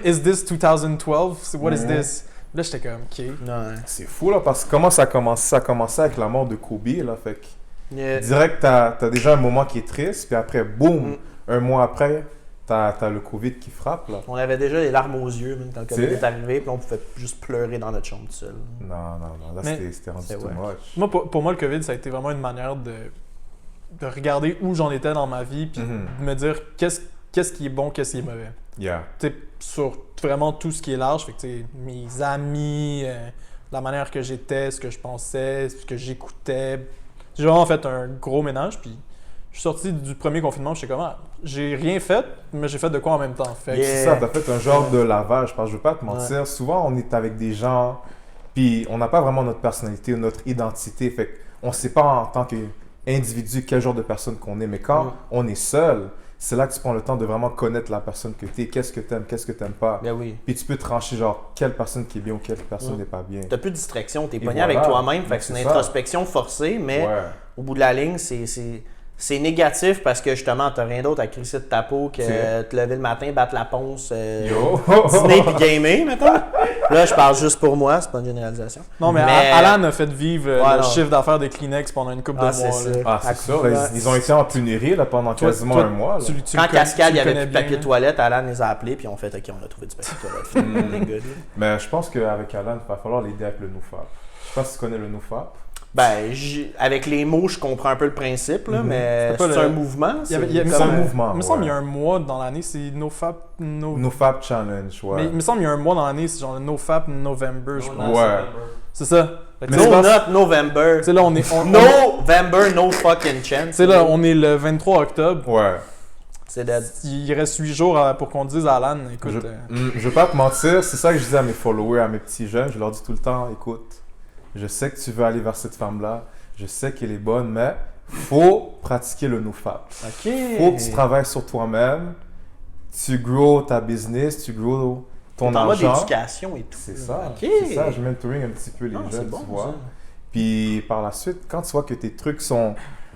Speaker 1: is this 2012? What is
Speaker 3: Mhm.
Speaker 1: this? Là, j'étais comme, OK.
Speaker 2: Ouais.
Speaker 3: C'est fou, là, parce que comment ça a commencé? Ça a commencé avec la mort de Kobe, là. Fait que
Speaker 2: Yeah.
Speaker 3: direct, t'as déjà un moment qui est triste, puis après, boum,
Speaker 2: Mm.
Speaker 3: un mois après, t'as le Covid qui frappe, là.
Speaker 2: On avait déjà les larmes aux yeux même quand le COVID
Speaker 3: C'est-
Speaker 2: est arrivé, puis on pouvait juste pleurer dans notre chambre tout seul.
Speaker 3: Non. Là,
Speaker 1: Mais-
Speaker 3: c'était rendu
Speaker 2: C'est
Speaker 3: too
Speaker 2: ouais.
Speaker 3: much.
Speaker 1: Moi, pour moi, le COVID, ça a été vraiment une manière de regarder où j'en étais dans ma vie, puis
Speaker 3: Mhm.
Speaker 1: de me dire qu'est-ce qui est bon, qu'est-ce qui est mauvais.
Speaker 3: Yeah.
Speaker 1: Tu sais, sur vraiment tout ce qui est large, fait que, tu sais, mes amis, la manière que j'étais, ce que je pensais, ce que j'écoutais. J'ai vraiment fait un gros ménage, puis je suis sorti du premier confinement, j'étais comme, ah, j'ai rien fait, mais j'ai fait de quoi en même temps. Fait que-
Speaker 2: Yeah.
Speaker 3: C'est ça, t'as fait un genre de lavage, parce que je veux pas te mentir, souvent on est avec des gens, puis on n'a pas vraiment notre personnalité ou notre identité, fait qu'on sait pas en tant qu'individu quel genre de personne qu'on est, mais quand
Speaker 2: Mm.
Speaker 3: on est seul, c'est là que tu prends le temps de vraiment connaître la personne que tu es, qu'est-ce que tu aimes, qu'est-ce que tu n'aimes pas,
Speaker 2: Ben oui.
Speaker 3: puis tu peux trancher genre quelle personne qui est bien ou quelle personne
Speaker 2: Mm.
Speaker 3: n'est pas bien.
Speaker 2: T'as plus de distraction, t'es
Speaker 3: Et
Speaker 2: pogné
Speaker 3: voilà.
Speaker 2: avec toi-même, fait que c'est une
Speaker 3: C'est ça.
Speaker 2: introspection forcée, mais
Speaker 3: Ouais.
Speaker 2: au bout de la ligne, c'est négatif parce que justement, t'as rien d'autre à crisser de ta peau que
Speaker 3: C'est-
Speaker 2: te lever le matin, battre la ponce,
Speaker 3: Yo!
Speaker 2: dîner puis gamer, mettons. Là, je parle juste pour moi, c'est pas une généralisation.
Speaker 1: Non, mais,
Speaker 2: Mais-
Speaker 1: Alan a fait vivre
Speaker 2: Ouais,
Speaker 1: le
Speaker 2: non.
Speaker 1: chiffre d'affaires de Kleenex pendant une couple
Speaker 2: Ah,
Speaker 1: de
Speaker 2: c'est
Speaker 1: mois.
Speaker 2: ça.
Speaker 1: là.
Speaker 3: Ah, c'est sûr, là, ils ont été en pénurie là, pendant
Speaker 1: Toi-
Speaker 3: quasiment
Speaker 1: toi,
Speaker 3: un mois. Là.
Speaker 1: Tu
Speaker 2: Quand
Speaker 1: le connais-
Speaker 2: Cascade,
Speaker 1: tu
Speaker 2: il y
Speaker 1: le
Speaker 2: avait
Speaker 1: connais
Speaker 2: plus de papier
Speaker 1: bien,
Speaker 2: de toilette, Alan les a appelés, puis on fait OK, on a trouvé du papier de toilette. Les gars, là.
Speaker 3: Mais je pense qu'avec Alan, il va falloir l'aider avec le NoFap. Je sais pas si tu connais le NoFap.
Speaker 2: Ben, avec les mots, je comprends un peu le principe, là,
Speaker 3: Mhm.
Speaker 2: mais
Speaker 1: C'était pas
Speaker 2: c'est
Speaker 1: le-
Speaker 2: un mouvement.
Speaker 1: Il y avait- il y avait-
Speaker 3: C'est un mouvement.
Speaker 1: Il me semble
Speaker 3: ouais.
Speaker 1: qu'il y a un mois dans l'année, c'est NoFap.
Speaker 3: NoFap Challenge, ouais.
Speaker 1: Mais il me semble qu'il y a un mois dans l'année, c'est genre le NoFap November, je pense.
Speaker 3: Ouais.
Speaker 1: C'est ça. Fait que
Speaker 3: Mais
Speaker 1: tu sais,
Speaker 3: c'est
Speaker 2: No
Speaker 3: pas-
Speaker 2: not November.
Speaker 1: tu sais, là, on est.
Speaker 2: November, no fucking chance.
Speaker 1: Tu sais, là, on est le 23 octobre.
Speaker 3: Ouais.
Speaker 2: C'est dead.
Speaker 1: Il reste 8 jours pour qu'on dise à Alan, écoute.
Speaker 3: Je vais pas te mentir, c'est ça que je dis à mes followers, à mes petits jeunes. Je leur dis tout le temps, écoute, je sais que tu veux aller vers cette femme-là, je sais qu'elle est bonne, mais faut pratiquer le NoFap.
Speaker 2: OK.
Speaker 3: Faut que tu travailles sur toi-même, tu grow ta business, tu grow ton
Speaker 2: en mode
Speaker 3: argent.
Speaker 2: éducation et tout.
Speaker 3: C'est ça.
Speaker 2: OK.
Speaker 3: C'est ça, je mentoring un petit peu les
Speaker 2: C'est
Speaker 3: jeunes,
Speaker 2: bon,
Speaker 3: tu vois.
Speaker 2: ça.
Speaker 3: Puis par la suite, quand tu vois que tes trucs sont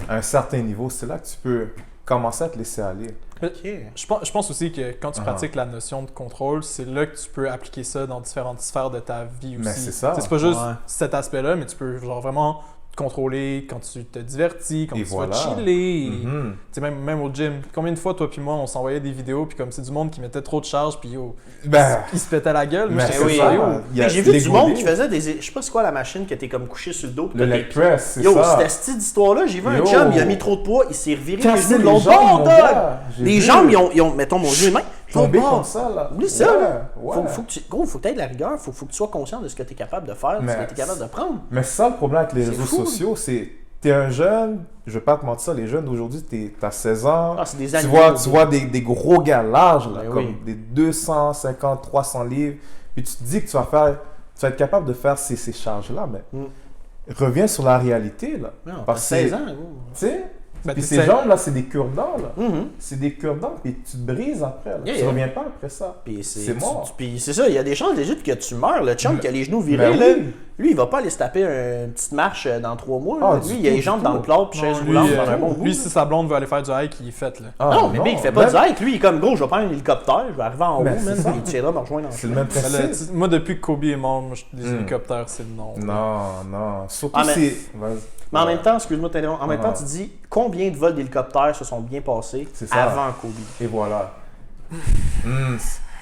Speaker 3: à un certain niveau, c'est là que tu peux commencer à te laisser aller.
Speaker 2: OK.
Speaker 1: Je pense aussi que quand tu pratiques la notion de contrôle, c'est là que tu peux appliquer ça dans différentes sphères de ta vie aussi.
Speaker 3: Mais c'est ça.
Speaker 1: C'est pas juste
Speaker 2: Ouais.
Speaker 1: cet aspect-là, mais tu peux genre vraiment contrôler quand tu te divertis, quand
Speaker 3: Et
Speaker 1: tu
Speaker 3: voilà.
Speaker 1: vas chiller.
Speaker 3: Mhm.
Speaker 1: Tu sais, même au gym. Combien de fois, toi puis moi, on s'envoyait des vidéos, puis comme c'est du monde qui mettait trop de charge, puis yo,
Speaker 3: Ben,
Speaker 1: ils se pétaient la gueule. Moi,
Speaker 3: mais
Speaker 1: j'étais
Speaker 3: c'est
Speaker 1: comme
Speaker 2: oui.
Speaker 1: ça,
Speaker 3: ça.
Speaker 1: yo.
Speaker 3: Il y a
Speaker 2: J'ai vu
Speaker 3: les
Speaker 2: du monde
Speaker 3: gourmets.
Speaker 2: qui faisait des. Je sais pas c'est quoi la machine que t'es comme couché sur le dos. pis
Speaker 3: Le
Speaker 2: t'as
Speaker 3: leg
Speaker 2: des-
Speaker 3: press, c'est
Speaker 2: Yo,
Speaker 3: ça.
Speaker 2: c'était cette histoire-là. J'ai vu un
Speaker 3: Yo.
Speaker 2: chum, il a mis trop de poids, il s'est reviré les
Speaker 3: Casser
Speaker 2: genoux de
Speaker 3: les
Speaker 2: l'autre
Speaker 3: jambes,
Speaker 2: bord,
Speaker 3: mon
Speaker 2: dog.
Speaker 3: gars. J'ai
Speaker 2: Les
Speaker 3: vu.
Speaker 2: jambes, ils ont, mettons, mon genou et main.
Speaker 3: Tombé
Speaker 2: l'autre
Speaker 3: comme
Speaker 2: bord.
Speaker 3: ça, là.
Speaker 2: Oublie ça, là.
Speaker 3: Ouais.
Speaker 2: Faut que tu aies de la rigueur, faut que tu sois conscient de ce que tu es capable de faire, de ce
Speaker 3: Mais
Speaker 2: que tu es capable de prendre.
Speaker 3: Mais c'est ça le problème avec les
Speaker 2: C'est
Speaker 3: réseaux
Speaker 2: fou.
Speaker 3: sociaux, c'est t'es un jeune, je vais pas te mentir, les jeunes d'aujourd'hui, t'as 16 ans,
Speaker 2: Ah, c'est des
Speaker 3: tu
Speaker 2: animaux.
Speaker 3: vois des gros gars larges, là,
Speaker 2: Ben
Speaker 3: comme
Speaker 2: oui.
Speaker 3: des 250, 300 livres, puis tu te dis que tu vas être capable de faire ces charges-là, mais
Speaker 2: Mm.
Speaker 3: reviens sur la réalité, là.
Speaker 2: Non, t'as
Speaker 3: Parce que
Speaker 2: 16 ans, gros.
Speaker 3: Tu sais,
Speaker 1: Ben,
Speaker 3: puis
Speaker 1: t'es
Speaker 3: ces
Speaker 1: seize-
Speaker 3: jambes-là, c'est des cure-dents, là.
Speaker 2: Mhm.
Speaker 3: C'est des cure-dents, puis tu te brises après, là.
Speaker 2: Yeah,
Speaker 3: Tu
Speaker 2: yeah.
Speaker 3: reviens pas après ça.
Speaker 2: Puis
Speaker 3: C'est mort.
Speaker 2: Puis c'est ça, il y a des chances légit que tu meurs. Le chum
Speaker 3: Mais-
Speaker 2: qui a les genoux virés,
Speaker 3: Ben
Speaker 2: là,
Speaker 3: oui.
Speaker 2: lui, il va pas aller se taper une petite marche dans 3 mois.
Speaker 3: Ah,
Speaker 2: là.
Speaker 3: du
Speaker 2: Lui, il a
Speaker 3: tout,
Speaker 2: les
Speaker 3: du
Speaker 2: jambes dans
Speaker 3: tout.
Speaker 2: le plat, puis chaise
Speaker 1: Non,
Speaker 2: roulante
Speaker 1: lui,
Speaker 2: pendant un bon bout.
Speaker 1: lui, si sa blonde veut aller faire du hike, il est fait, là.
Speaker 3: Ah,
Speaker 2: non, mais il fait pas
Speaker 3: même-
Speaker 2: de hike. Lui, il est comme gros, je vais prendre un hélicoptère, je vais arriver en haut,
Speaker 3: Mais
Speaker 2: man,
Speaker 3: c'est ça.
Speaker 2: puis il tiendra me rejoindre en
Speaker 3: C'est le même
Speaker 1: Ben là,
Speaker 3: principe.
Speaker 1: moi, depuis que Kobe est mort, moi, les
Speaker 3: Mm.
Speaker 1: hélicoptères, c'est non.
Speaker 3: Non. Surtout
Speaker 2: Ah, mais-
Speaker 3: si... Vas-y.
Speaker 2: Mais en
Speaker 3: Ouais.
Speaker 2: même temps, excuse-moi de t'interrompre, en même
Speaker 3: Ah.
Speaker 2: temps, tu dis combien de vols d'hélicoptères se sont bien passés
Speaker 3: C'est ça.
Speaker 2: avant Kobe.
Speaker 3: Et voilà.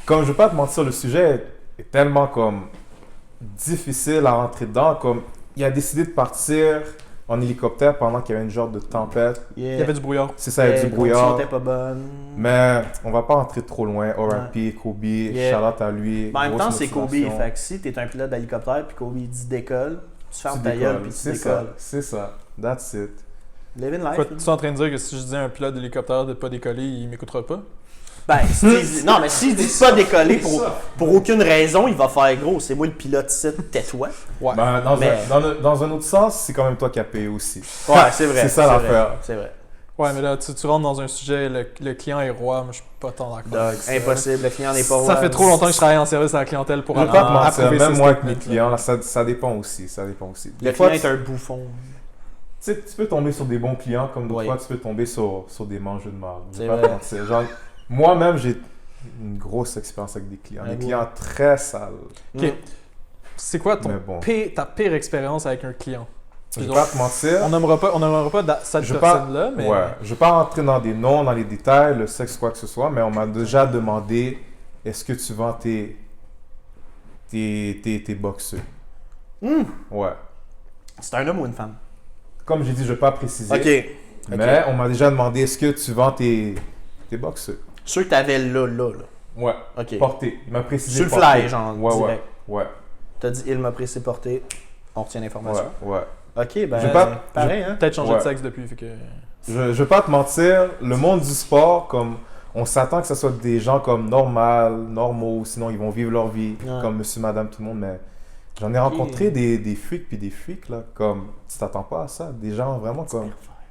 Speaker 3: Comme je veux pas te mentir, le sujet est tellement comme difficile à rentrer dedans. Comme il a décidé de partir en hélicoptère pendant qu'il y avait une genre de tempête.
Speaker 1: Il y avait du brouillard.
Speaker 3: C'est ça, il y a
Speaker 2: Les
Speaker 3: du brouillard.
Speaker 2: conditions étaient pas bonnes.
Speaker 3: Mais on va pas entrer trop loin. R.I.P. Kobe,
Speaker 2: Yeah.
Speaker 3: shout-out à lui.
Speaker 2: Mais en même
Speaker 3: grosse
Speaker 2: temps, c'est Kobe.
Speaker 3: motivation.
Speaker 2: Fait que si t'es un pilote d'hélicoptère puis Kobe dit décolle, tu fermes
Speaker 3: Tu
Speaker 2: ta gueule
Speaker 3: décolles.
Speaker 2: puis tu
Speaker 3: C'est ça,
Speaker 2: décolles.
Speaker 3: c'est ça. That's it.
Speaker 2: Living life.
Speaker 1: Quoi, tu es en train de dire que si je dis à un pilote d'hélicoptère de pas décoller, il m'écoutera pas?
Speaker 2: Ben, non, mais s'il dit pas décoller pour aucune raison, il va faire gros. C'est moi le pilote ici, tais-toi.
Speaker 1: Ouais.
Speaker 3: Ben,
Speaker 2: Mais-
Speaker 3: dans un autre sens, c'est quand même toi qui as payé aussi.
Speaker 2: Ouais, c'est vrai.
Speaker 3: C'est ça
Speaker 2: vrai,
Speaker 3: l'affaire.
Speaker 2: C'est vrai.
Speaker 1: Ouais, mais là, tu rentres dans un sujet, le client est roi, moi je suis pas tant d'accord.
Speaker 2: Doug, impossible, le client n'est pas
Speaker 1: Ça
Speaker 2: roi.
Speaker 1: fait trop longtemps que je travaille en service à la clientèle pour
Speaker 3: Je veux pas te mentir,
Speaker 1: approuver
Speaker 3: même
Speaker 1: ces
Speaker 3: moi avec mes
Speaker 1: statements-là.
Speaker 3: clients, là, ça dépend aussi. Ça dépend aussi.
Speaker 2: Le
Speaker 3: Des fois,
Speaker 2: client est un bouffon.
Speaker 3: tu sais, tu peux tomber sur des bons clients, comme d'autres
Speaker 2: Oui.
Speaker 3: fois, tu peux tomber sur des mangeux de marde. Je
Speaker 2: C'est
Speaker 3: vais pas
Speaker 2: vrai.
Speaker 3: te mentir. Genre, moi-même, j'ai une grosse expérience avec des clients.
Speaker 2: Ah
Speaker 3: Des
Speaker 2: oui.
Speaker 3: clients très sales.
Speaker 1: Ok. C'est quoi
Speaker 3: Mais bon.
Speaker 1: ta pire expérience avec un client?
Speaker 3: Je vais pas te mentir.
Speaker 1: On nommera pas cette
Speaker 3: Je veux pas-
Speaker 1: personne-là, mais...
Speaker 3: Ouais. Je vais pas rentrer dans des noms, dans les détails, le sexe, quoi que ce soit, mais on m'a déjà demandé est-ce que tu vends tes boxeux?
Speaker 2: Hmm.
Speaker 3: Ouais.
Speaker 2: C'est un homme ou une femme?
Speaker 3: Comme j'ai dit, je vais pas préciser.
Speaker 2: Ok.
Speaker 3: Mais on m'a déjà demandé est-ce que tu vends tes boxeux?
Speaker 2: Ceux que t'avais là.
Speaker 3: Ouais.
Speaker 2: Ok.
Speaker 3: Porté. Il m'a précisé.
Speaker 2: Sur le
Speaker 3: porté.
Speaker 2: fly, genre,
Speaker 3: Ouais,
Speaker 2: direct.
Speaker 3: ouais.
Speaker 2: T'as dit il m'a pressé porter. On retient l'information.
Speaker 3: Ouais.
Speaker 2: Ok, ben.
Speaker 3: Je vais pas-
Speaker 2: pareil, hein?
Speaker 1: Peut-être changé
Speaker 3: Ouais.
Speaker 1: de sexe depuis, fait que...
Speaker 3: Je vais pas te mentir, le monde du sport, comme on s'attend que ce soit des gens comme normaux, sinon ils vont vivre leur vie
Speaker 2: Ouais.
Speaker 3: comme monsieur, madame, tout le monde, mais j'en ai rencontré des freaks puis des freaks, là, comme tu t'attends pas à ça, des gens vraiment comme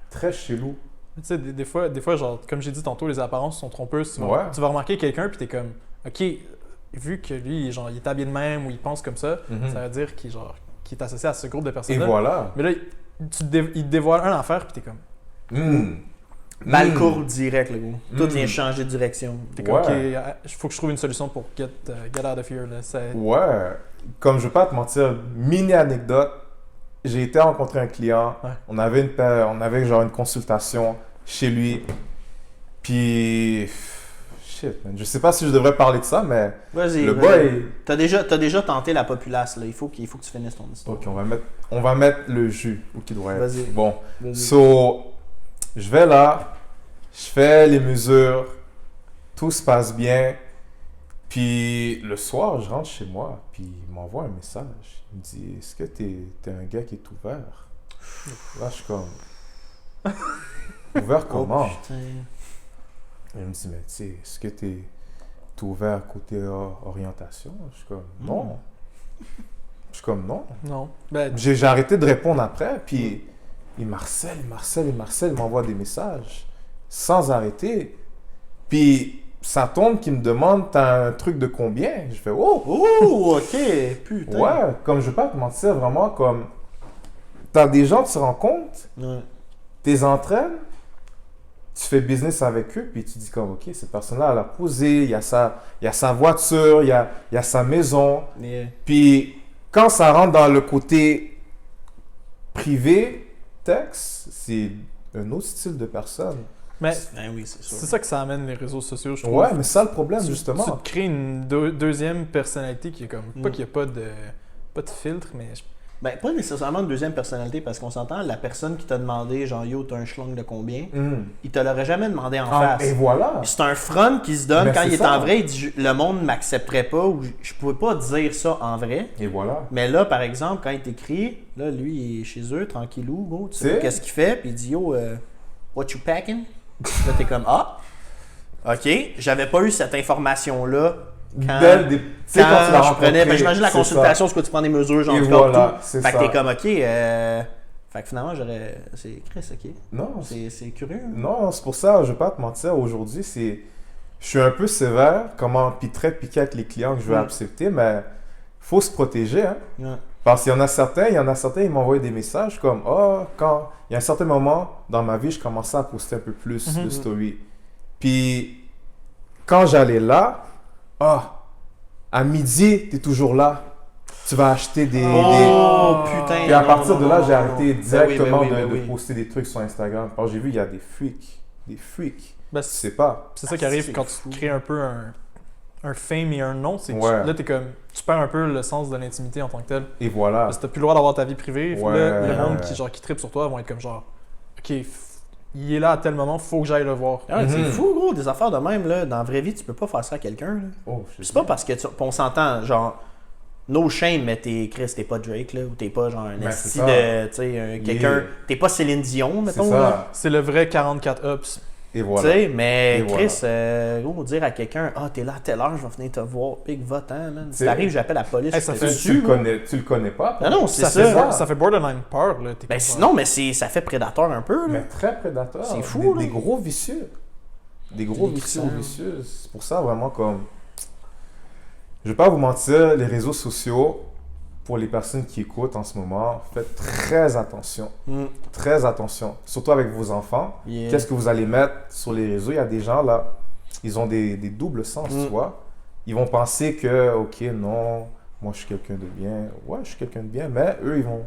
Speaker 3: très chelous.
Speaker 1: Tu sais, des fois, genre, comme j'ai dit tantôt, les apparences sont trompeuses.
Speaker 3: Ouais.
Speaker 1: Tu vas remarquer quelqu'un, puis t'es comme, OK, vu que lui, genre, il est habillé de même ou il pense comme ça, ça veut dire qu'il est associé à ce groupe de
Speaker 3: Et
Speaker 1: personnes-là.
Speaker 3: voilà.
Speaker 1: Mais là, il te dévoile un affaire, puis t'es comme,
Speaker 2: Balle courbe direct, le gars. Tout
Speaker 3: Mm.
Speaker 2: vient changer de direction.
Speaker 1: t'es comme,
Speaker 3: Ouais.
Speaker 1: OK, il faut que je trouve une solution pour get out of here. Là.
Speaker 3: Ouais. Comme je veux pas te mentir, mini anecdote, j'ai été rencontrer un client,
Speaker 1: Ouais.
Speaker 3: on avait genre une consultation chez lui, puis shit, man, je sais pas si je devrais parler de ça, mais
Speaker 2: Vas-y.
Speaker 3: le
Speaker 2: vas-y.
Speaker 3: boy,
Speaker 2: T'as déjà tenté la populace, là. Il faut que tu finisses ton histoire.
Speaker 3: ok, on va mettre le jus où qu'il doit être.
Speaker 2: Vas-y.
Speaker 3: Bon,
Speaker 2: Vas-y.
Speaker 3: so, je vais là, je fais les mesures, tout se passe bien, puis le soir, je rentre chez moi, puis il m'envoie un message. Il me dit, est-ce que t'es un gars qui est ouvert? Là, je suis comme, ouvert comment?
Speaker 2: Oh, putain.
Speaker 3: Il me dit, mais tu sais, est-ce que t'es ouvert côté orientation? Je suis comme, non. Je suis comme, non.
Speaker 1: Non. Ben,
Speaker 3: J'ai arrêté de répondre après, puis il m'harcèle, il m'envoie des messages sans arrêter. Puis ça tombe qu'il me demande t'as un truc de combien? Je fais oh!
Speaker 2: Oh, ok, putain.
Speaker 3: Ouais, comme je vais pas te mentir, vraiment comme t'as des gens, tu te rends compte,
Speaker 2: Ouais.
Speaker 3: t'es entraînes, tu fais business avec eux, puis tu dis comme ok, cette personne-là, elle a posé, il y a sa voiture, il y a sa maison.
Speaker 2: Yeah.
Speaker 3: Puis quand ça rentre dans le côté privé, texte, c'est un autre style de personne.
Speaker 1: Mais
Speaker 2: Ben oui, c'est sûr.
Speaker 1: c'est ça que ça amène les réseaux sociaux, je trouve.
Speaker 3: Ouais, mais c'est ça le problème,
Speaker 1: Tu
Speaker 3: justement.
Speaker 1: te crées une deuxième personnalité qui est comme. Pas qu'il n'y a pas de filtre, mais.
Speaker 2: Ben, pas nécessairement une deuxième personnalité, parce qu'on s'entend, la personne qui t'a demandé, genre, yo, t'as un schlong de combien, il te l'aurait jamais demandé en face.
Speaker 3: Et voilà.
Speaker 2: Puis c'est un front qui se donne
Speaker 3: Ben,
Speaker 2: quand
Speaker 3: c'est
Speaker 2: il est
Speaker 3: ça.
Speaker 2: en vrai, il dit le monde ne m'accepterait pas ou je pouvais pas dire ça en vrai.
Speaker 3: Et voilà.
Speaker 2: Mais là, par exemple, quand il t'écrit, là, lui, il est chez eux, tranquillou, gros, tu sais
Speaker 3: C'est-
Speaker 2: pas qu'est-ce qu'il fait, puis il dit yo, what you packing? Là, t'es comme ah, ok, j'avais pas eu cette information-là quand,
Speaker 3: Tu sais, quand tu l'as
Speaker 2: je
Speaker 3: rencontré,
Speaker 2: prenais, ben, j'imagine la
Speaker 3: c'est
Speaker 2: consultation, ce que tu prends des mesures, genre
Speaker 3: Et
Speaker 2: du
Speaker 3: voilà,
Speaker 2: corps, tout.
Speaker 3: c'est
Speaker 2: Fait que
Speaker 3: ça.
Speaker 2: t'es comme ok, fait que finalement, c'est Chris, ok.
Speaker 3: Non,
Speaker 2: C'est curieux. Hein?
Speaker 3: non, c'est pour ça, je vais pas te mentir, aujourd'hui, je suis un peu sévère, puis très piqué avec les clients que je veux accepter, mais faut se protéger, hein.
Speaker 2: Ouais.
Speaker 3: Parce qu'il y en a certains, ils m'envoient des messages comme quand il y a un certain moment dans ma vie, je commençais à poster un peu plus de stories. Puis quand j'allais là, à midi, tu es toujours là. Tu vas acheter des
Speaker 2: Oh putain.
Speaker 3: Puis à
Speaker 2: non,
Speaker 3: partir
Speaker 2: non,
Speaker 3: de là,
Speaker 2: non,
Speaker 3: j'ai
Speaker 2: non,
Speaker 3: arrêté
Speaker 2: non.
Speaker 3: directement
Speaker 2: Ben oui.
Speaker 3: de poster des trucs sur Instagram. Parce que j'ai vu, il y a des freaks.
Speaker 1: Ben,
Speaker 3: Tu sais pas.
Speaker 1: c'est ça qui arrive
Speaker 2: c'est
Speaker 1: quand
Speaker 2: fou.
Speaker 1: tu crées un peu un fame et un nom. C'est que
Speaker 3: Ouais.
Speaker 1: là, t'es comme. Tu perds un peu le sens de l'intimité en tant que tel.
Speaker 3: Et voilà.
Speaker 1: Parce que t'as plus le droit d'avoir ta vie privée.
Speaker 3: Ouais,
Speaker 1: Là, le
Speaker 3: ouais,
Speaker 1: monde
Speaker 3: ouais.
Speaker 1: qui trippe sur toi vont être comme genre. Ok, il est là à tel moment, faut que j'aille le voir.
Speaker 2: Ah, c'est
Speaker 3: Mhm.
Speaker 2: fou, gros, des affaires de même, là. Dans la vraie vie, tu peux pas faire ça à quelqu'un, là.
Speaker 3: Oh, je
Speaker 2: C'est pas parce que on s'entend, genre, no shame, mais t'es pas Drake, là, ou t'es pas genre un
Speaker 3: Ben,
Speaker 2: esti
Speaker 3: c'est ça.
Speaker 2: de, tu sais, quelqu'un,
Speaker 3: Yeah.
Speaker 2: t'es pas Céline Dion,
Speaker 3: C'est
Speaker 2: mettons, là.
Speaker 3: ça.
Speaker 1: C'est le vrai 44 ups.
Speaker 3: Et
Speaker 2: Tu
Speaker 3: voilà.
Speaker 2: sais, mais
Speaker 3: Et
Speaker 2: Chris, gros, dire à quelqu'un, t'es là à telle heure, je vais venir te voir, pis va-t'en, man. Si
Speaker 3: C'est-
Speaker 2: t'arrives, j'appelle la police.
Speaker 1: Hey, ça
Speaker 2: je te
Speaker 1: fait-
Speaker 3: Tu
Speaker 2: tue,
Speaker 3: le
Speaker 2: gros.
Speaker 3: tu le connais pas. toi?
Speaker 2: Non, c'est
Speaker 1: Ça
Speaker 2: ça.
Speaker 1: fait,
Speaker 3: ça.
Speaker 1: ça fait borderline peur, là. T'es
Speaker 2: Ben
Speaker 1: comme
Speaker 2: sinon, mais ça fait prédateur un peu, là.
Speaker 3: Mais très prédateur.
Speaker 2: C'est fou,
Speaker 3: Des
Speaker 2: là.
Speaker 3: gros vicieux. Des gros
Speaker 2: Des
Speaker 3: vicieux.
Speaker 2: crissons.
Speaker 3: Vicieux. C'est pour ça, vraiment, comme. Je vais pas vous mentir, les réseaux sociaux, pour les personnes qui écoutent en ce moment, faites très attention.
Speaker 2: Mm.
Speaker 3: Très attention. Surtout avec vos enfants.
Speaker 2: Yeah.
Speaker 3: Qu'est-ce que vous allez mettre sur les réseaux? Il y a des gens là, ils ont des doubles sens, tu vois. Ils vont penser que, ok, non, moi je suis quelqu'un de bien. Ouais, je suis quelqu'un de bien, mais eux, ils vont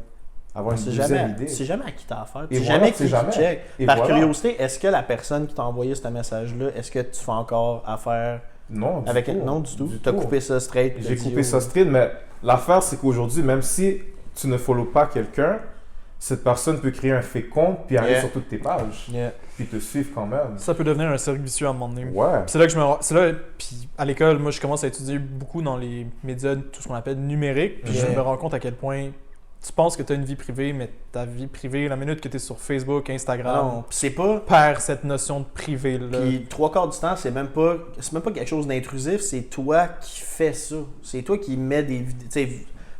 Speaker 3: avoir une
Speaker 2: C'est
Speaker 3: deuxième
Speaker 2: jamais,
Speaker 3: idée.
Speaker 2: c'est jamais à qui t'as affaire.
Speaker 3: Et
Speaker 2: C'est
Speaker 3: voilà,
Speaker 2: jamais
Speaker 3: c'est
Speaker 2: qui
Speaker 3: jamais.
Speaker 2: check.
Speaker 3: Et
Speaker 2: Par
Speaker 3: voilà.
Speaker 2: curiosité, est-ce que la personne qui t'a envoyé ce message-là, est-ce que tu fais encore affaire
Speaker 3: Non, du
Speaker 2: avec
Speaker 3: tout.
Speaker 2: Non, du tout.
Speaker 3: Du
Speaker 2: T'as
Speaker 3: tout.
Speaker 2: coupé ça straight.
Speaker 3: J'ai
Speaker 2: t'as dit,
Speaker 3: coupé
Speaker 2: oh.
Speaker 3: ça straight, mais l'affaire, c'est qu'aujourd'hui, même si tu ne follow pas quelqu'un, cette personne peut créer un fake compte puis aller
Speaker 2: Yeah.
Speaker 3: sur toutes tes pages,
Speaker 2: Yeah.
Speaker 3: puis te suivre quand même.
Speaker 1: Ça peut devenir un cercle vicieux à un moment donné.
Speaker 3: Ouais.
Speaker 1: Puis c'est là que je me. C'est là. Puis à l'école, moi, je commence à étudier beaucoup dans les médias, tout ce qu'on appelle numérique. Puis je
Speaker 2: Yeah.
Speaker 1: me rends compte à quel point tu penses que tu as une vie privée, mais ta vie privée, la minute que tu es sur Facebook, Instagram,
Speaker 2: Non, pis c'est pas.
Speaker 1: perd cette notion de privé-là.
Speaker 2: Puis 3/4 du temps, c'est même pas quelque chose d'intrusif, c'est toi qui fais ça. C'est toi qui mets des vidéos. Tu sais,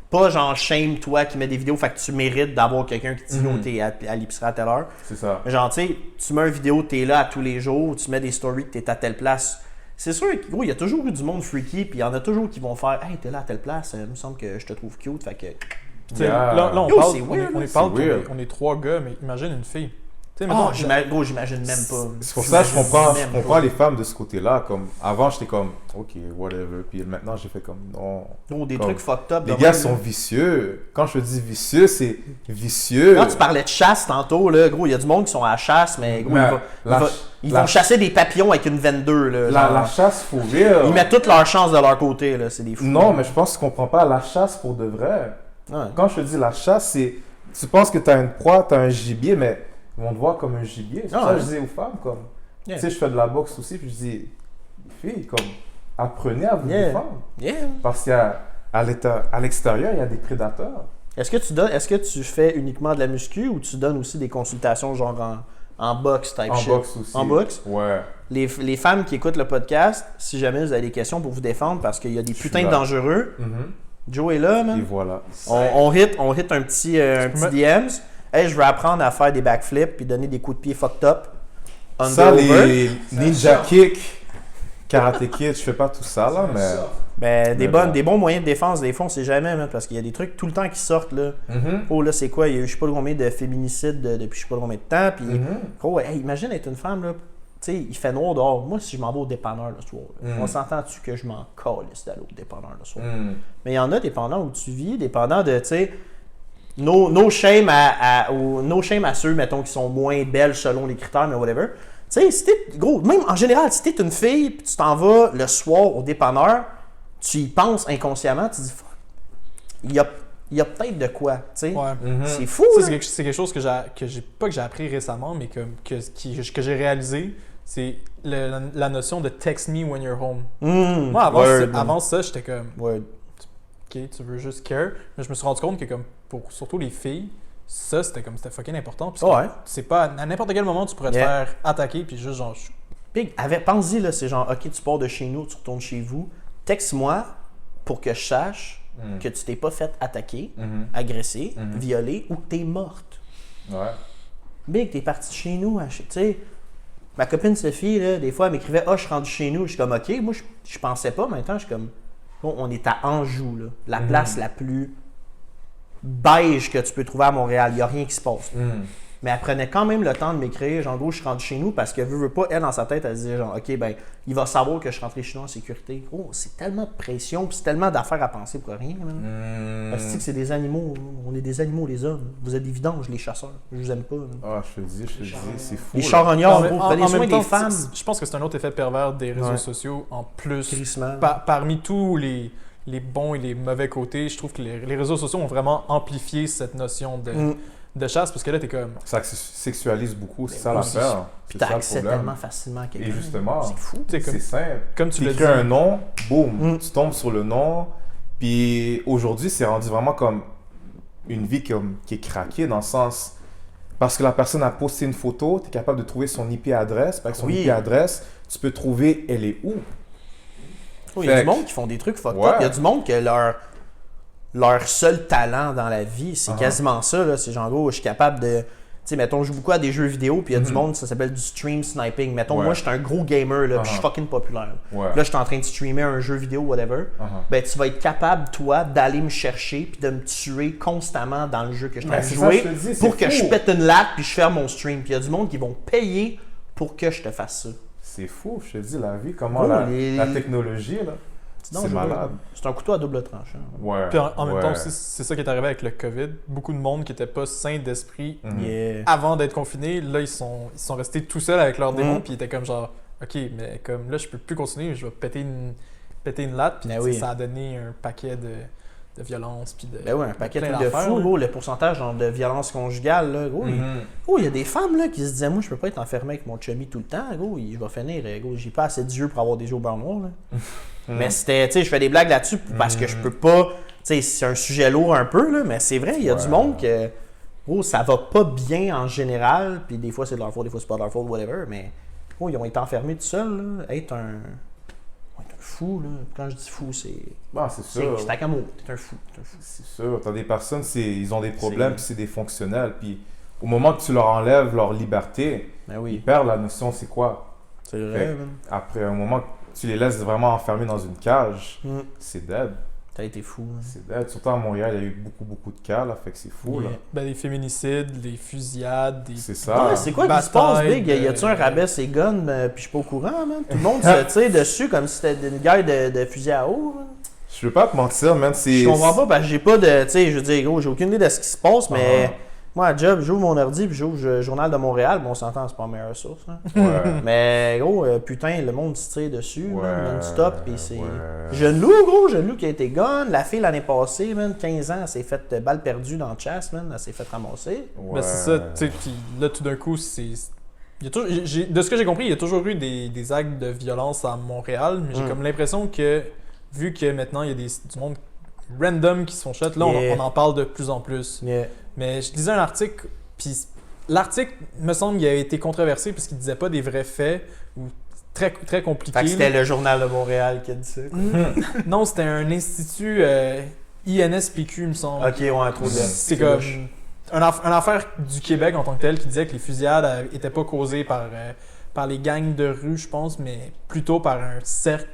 Speaker 2: pas genre shame toi qui mets des vidéos, fait que tu mérites d'avoir quelqu'un qui te dit
Speaker 3: Mhm.
Speaker 2: oh, t'es à l'épicerie à telle heure.
Speaker 3: C'est ça.
Speaker 2: Mais genre, tu sais, tu mets une vidéo, t'es là à tous les jours, tu mets des stories que t'es à telle place. C'est sûr que, gros, il y a toujours eu du monde freaky, puis il y en a toujours qui vont faire hey, t'es là à telle place, il me semble que je te trouve cute, fait que.
Speaker 1: Tu sais,
Speaker 3: Yeah.
Speaker 1: là, on
Speaker 2: Yo,
Speaker 1: parle,
Speaker 2: c'est
Speaker 1: on est,
Speaker 2: weird,
Speaker 1: on
Speaker 2: là,
Speaker 1: est parle
Speaker 3: c'est
Speaker 1: qu'on
Speaker 3: weird.
Speaker 1: est, on est 3 gars, mais imagine une fille. Tu sais, mettons,
Speaker 2: Gros, j'imagine même pas.
Speaker 3: C'est pour ça que je comprends
Speaker 2: J'imagine
Speaker 3: les femmes de ce côté-là. Comme, avant, j'étais comme, ok, whatever. Puis maintenant, j'ai fait comme, non.
Speaker 2: Gros, des
Speaker 3: Comme,
Speaker 2: trucs fucked up.
Speaker 3: Les
Speaker 2: de
Speaker 3: gars
Speaker 2: même,
Speaker 3: sont
Speaker 2: là.
Speaker 3: vicieux. Quand je te dis vicieux, c'est vicieux.
Speaker 2: Quand tu parlais de chasse tantôt, là, gros, il y a du monde qui sont à la chasse, mais gros,
Speaker 3: Mais
Speaker 2: ils
Speaker 3: la
Speaker 2: vont chasser des papillons avec une 22. Là, genre.
Speaker 3: la chasse, faut rire.
Speaker 2: Ils mettent toutes leurs chances de leur côté, là, c'est des fous.
Speaker 3: Non, mais je pense que tu comprends pas la chasse pour de vrai.
Speaker 2: Ouais.
Speaker 3: Quand je te dis la chasse, c'est. Tu penses que tu as une proie, tu as un gibier, mais ils vont te voir comme un gibier. C'est pour
Speaker 2: Ah
Speaker 3: ça que
Speaker 2: ouais.
Speaker 3: je dis aux femmes, comme.
Speaker 2: Yeah.
Speaker 3: Tu sais, je fais de la boxe aussi, puis je dis, filles, comme, apprenez à vous
Speaker 2: Yeah.
Speaker 3: défendre.
Speaker 2: Yeah.
Speaker 3: Parce qu'à l'extérieur, il y a des prédateurs.
Speaker 2: Est-ce que tu fais uniquement de la muscu ou tu donnes aussi des consultations genre en boxe type
Speaker 3: En
Speaker 2: shit?
Speaker 3: boxe aussi.
Speaker 2: En boxe?
Speaker 3: Ouais.
Speaker 2: Les femmes qui écoutent le podcast, si jamais vous avez des questions pour vous défendre parce qu'il y a des
Speaker 3: suis
Speaker 2: putains de
Speaker 3: là.
Speaker 2: dangereux,
Speaker 3: Mhm.
Speaker 2: Joe est là,
Speaker 3: Et
Speaker 2: man.
Speaker 3: voilà.
Speaker 2: On hit un petit
Speaker 1: peux
Speaker 2: DMs. Hey, je veux apprendre à faire des backflips puis donner des coups de pied fucked up.
Speaker 3: Ça,
Speaker 2: Under-over.
Speaker 3: les ninja kick, karate kid, je fais pas tout ça, là, mais...
Speaker 2: Ben, des
Speaker 3: bon.
Speaker 2: bons moyens de défense, des fois, on sait jamais, man, parce qu'il y a des trucs tout le temps qui sortent, là. Oh, là, c'est quoi? Il y a eu je sais pas combien de féminicides depuis je sais pas combien de temps, puis... Oh, hey, imagine être une femme, là, tu sais, il fait noir dehors. Moi, si je m'en vais au dépanneur le soir, là, on s'entend-tu que je m'en calisse d'aller au dépanneur le soir? Mais il y en a dépendant où tu vis, dépendant de, tu sais... No shame no shame à ceux, mettons, qui sont moins belles selon les critères, mais whatever. Tu sais, si t'es... Gros, même en général, si t'es une fille, puis tu t'en vas le soir au dépanneur, tu y penses inconsciemment, tu te dis fuck, il y a peut-être de quoi, tu sais.
Speaker 1: Ouais.
Speaker 2: C'est fou,
Speaker 1: Ça,
Speaker 2: là.
Speaker 1: c'est quelque chose que j'ai appris récemment, mais que j'ai réalisé, c'est la notion de text me when you're home. Moi, avant ça, j'étais comme,
Speaker 2: Word.
Speaker 1: ok, tu veux juste care, mais je me suis rendu compte que comme pour surtout les filles, ça c'était fucking important. Parce que
Speaker 2: Ouais.
Speaker 1: c'est pas à n'importe quel moment tu pourrais te
Speaker 2: Yeah.
Speaker 1: faire attaquer puis juste genre.
Speaker 2: Big, pense-y, là, c'est genre, ok, tu pars de chez nous, tu retournes chez vous, texte-moi pour que je sache que tu t'es pas fait attaquer, agresser, violer ou que t'es morte.
Speaker 3: Ouais.
Speaker 2: Big, t'es parti de chez nous, tu sais. Ma copine Sophie, là, des fois, elle m'écrivait « Ah, je suis rendu chez nous. » Je suis comme « Ok. » Moi, je pensais pas. Maintenant, je suis comme « Bon, on est à Anjou, là. La place la plus beige que tu peux trouver à Montréal. Il n'y a rien qui se passe. Mais elle prenait quand même le temps de m'écrire, genre, gros, je suis rendu chez nous parce que veut pas, elle, dans sa tête, elle se disait, genre, ok, ben, il va savoir que je suis rentré chez nous en sécurité. Oh, c'est tellement de pression, puis c'est tellement d'affaires à penser pour rien, man. Parce que c'est des animaux, on est des animaux, les hommes. Vous êtes des vidanges, les chasseurs. Je vous aime pas, man.
Speaker 3: Ah, je te dis, c'est fou.
Speaker 2: Les
Speaker 3: là.
Speaker 2: charognards,
Speaker 1: En-
Speaker 2: gros,
Speaker 1: en-
Speaker 2: prenez
Speaker 1: en
Speaker 2: soin
Speaker 1: même
Speaker 2: des
Speaker 1: temps,
Speaker 2: femmes.
Speaker 1: je pense que c'est un autre effet pervers des réseaux
Speaker 2: Ouais.
Speaker 1: sociaux en plus.
Speaker 2: Crissement.
Speaker 1: Parmi tous les bons et les mauvais côtés, je trouve que les réseaux sociaux ont vraiment amplifié cette notion de chasse parce que là, t'es comme.
Speaker 3: Ça sexualise beaucoup, c'est ça
Speaker 2: oui,
Speaker 3: l'affaire.
Speaker 2: Puis
Speaker 3: C'est
Speaker 2: t'as
Speaker 3: ça le
Speaker 2: accès
Speaker 3: problème.
Speaker 2: tellement facilement à quelqu'un.
Speaker 3: Et justement,
Speaker 2: C'est fou.
Speaker 1: Tu sais,
Speaker 3: c'est simple.
Speaker 1: comme tu
Speaker 3: Tu
Speaker 1: l'as
Speaker 3: écris
Speaker 1: dit.
Speaker 3: un nom, boum, tu tombes sur le nom. Puis aujourd'hui, c'est rendu vraiment comme une vie qui est craquée dans le sens. Parce que la personne a posté une photo, tu es capable de trouver son IP adresse. Puis avec son
Speaker 2: Oui.
Speaker 3: IP adresse, tu peux trouver elle est où.
Speaker 2: Il y a
Speaker 3: Fait
Speaker 2: du monde qui font des trucs fucked
Speaker 3: Ouais.
Speaker 2: up. Il y a du monde que leur seul talent dans la vie, c'est quasiment ça. Là. C'est genre, gros, je suis capable de. Tu sais, mettons, je joue beaucoup à des jeux vidéo, puis il y a du monde, ça s'appelle du stream sniping. Mettons,
Speaker 3: Ouais.
Speaker 2: moi, je suis un gros gamer, là, puis je suis fucking populaire.
Speaker 3: Ouais.
Speaker 2: Là, je suis en train de streamer un jeu vidéo, whatever. Ben, tu vas être capable, toi, d'aller me chercher, puis de me tuer constamment dans le jeu que je suis en train de
Speaker 3: c'est ça,
Speaker 2: jouer,
Speaker 3: je te dis,
Speaker 2: pour
Speaker 3: c'est
Speaker 2: que je
Speaker 3: fou.
Speaker 2: pète une latte, puis je ferme mon stream. Puis il y a du monde qui vont payer pour que je te fasse ça.
Speaker 3: C'est fou, je te dis, la vie, comment
Speaker 2: Oh,
Speaker 3: la technologie, là, c'est
Speaker 2: dangereux.
Speaker 3: malade.
Speaker 2: C'est un couteau à double tranchant.
Speaker 3: Ouais.
Speaker 1: Puis en même
Speaker 3: ouais.
Speaker 1: temps aussi, c'est ça qui est arrivé avec le COVID. Beaucoup de monde qui n'était pas sain d'esprit
Speaker 2: Yeah.
Speaker 1: avant d'être confiné, là, ils sont restés tout seuls avec leurs démons,
Speaker 2: Mm.
Speaker 1: puis ils étaient comme genre, ok, mais comme là, je peux plus continuer, je vais péter une latte, puis
Speaker 2: Ben
Speaker 1: tu sais,
Speaker 2: oui.
Speaker 1: ça a donné un paquet de violence, puis de.
Speaker 2: Ben ouais, un paquet de
Speaker 1: plein
Speaker 2: trucs de
Speaker 1: d'affaires,
Speaker 2: fou,
Speaker 1: là.
Speaker 2: gros, le pourcentage genre, de violence conjugale, là, gros. Il y a des femmes là, qui se disaient, moi, je peux pas être enfermé avec mon chummy tout le temps, gros, je vais finir, gros, j'ai pas assez d'yeux pour avoir des yeux au beurre noir, là. Mais c'était, tu sais, je fais des blagues là-dessus parce que je peux pas, tu sais, c'est un sujet lourd un peu, là, mais c'est vrai, il y a du monde que, gros, ça va pas bien en général, puis des fois c'est de leur faute, des fois c'est pas de leur faute, whatever, mais, gros, ils ont été enfermés tout seuls, là, être un fou, là. Quand je dis fou, c'est.
Speaker 3: Bon, c'est sûr.
Speaker 2: C'est à amour. T'es un fou.
Speaker 3: C'est sûr. T'as des personnes, ils ont des problèmes,
Speaker 2: C'est-
Speaker 3: puis c'est des fonctionnels. Puis au moment que tu leur enlèves leur liberté,
Speaker 2: Ben
Speaker 3: ils
Speaker 2: oui.
Speaker 3: perdent la notion c'est quoi.
Speaker 2: C'est
Speaker 3: Fait
Speaker 2: vrai,
Speaker 3: que
Speaker 2: man.
Speaker 3: après un moment que tu les laisses vraiment enfermés dans une cage, c'est dead.
Speaker 2: T'as été fou, man.
Speaker 3: C'est dead. Surtout à Montréal, il y a eu beaucoup de cas, là. Fait que c'est fou, là.
Speaker 2: Yeah.
Speaker 1: Ben, des féminicides, des fusillades, des.
Speaker 3: C'est ça.
Speaker 2: Ouais, c'est quoi qui se passe,
Speaker 1: Bataille
Speaker 2: Big? Y a-tu un rabais et gun, puis je suis pas au courant, man? Tout le monde se tire dessus comme si c'était une guerre de fusil à eau, man.
Speaker 3: Je veux pas te mentir, man.
Speaker 2: Je comprends pas parce que j'ai pas de. Tu sais, je veux dire, gros, j'ai aucune idée de ce qui se passe, mais
Speaker 3: Ah.
Speaker 2: moi, à job, j'ouvre mon ordi puis j'ouvre le Journal de Montréal. Bon, on s'entend, c'est pas la meilleure source, hein.
Speaker 3: Ouais.
Speaker 2: Mais gros, putain, le monde se tire dessus, man,
Speaker 3: Ouais,
Speaker 2: non-stop, pis c'est.
Speaker 3: ouais.
Speaker 2: Jeune loup, gros, jeune loup qui a été gun. La fille l'année passée, man, 15 ans, elle s'est faite balle perdue dans le chasse, man, elle s'est faite ramasser.
Speaker 1: Ben, c'est ça, tu sais, puis là, tout d'un coup, c'est. Il y a toujours, de ce que j'ai compris, il y a toujours eu des actes de violence à Montréal, mais j'ai comme l'impression que, vu que maintenant il y a du monde random qui se font shot, là,
Speaker 2: Yeah.
Speaker 1: on en parle de plus en plus.
Speaker 2: Yeah.
Speaker 1: Mais je lisais un article, puis l'article, me semble, il a été controversé parce qu'il disait pas des vrais faits ou très, très compliqués.
Speaker 2: Fait que c'était
Speaker 1: là.
Speaker 2: le Journal de Montréal qui a dit ça.
Speaker 1: Non, c'était un institut INSPQ, il me semble.
Speaker 2: Ok, ouais, trop de.
Speaker 1: C'est comme. une affaire du Québec en tant que tel qui disait que les fusillades n'étaient pas causées par les gangs de rue, je pense, mais plutôt par un cercle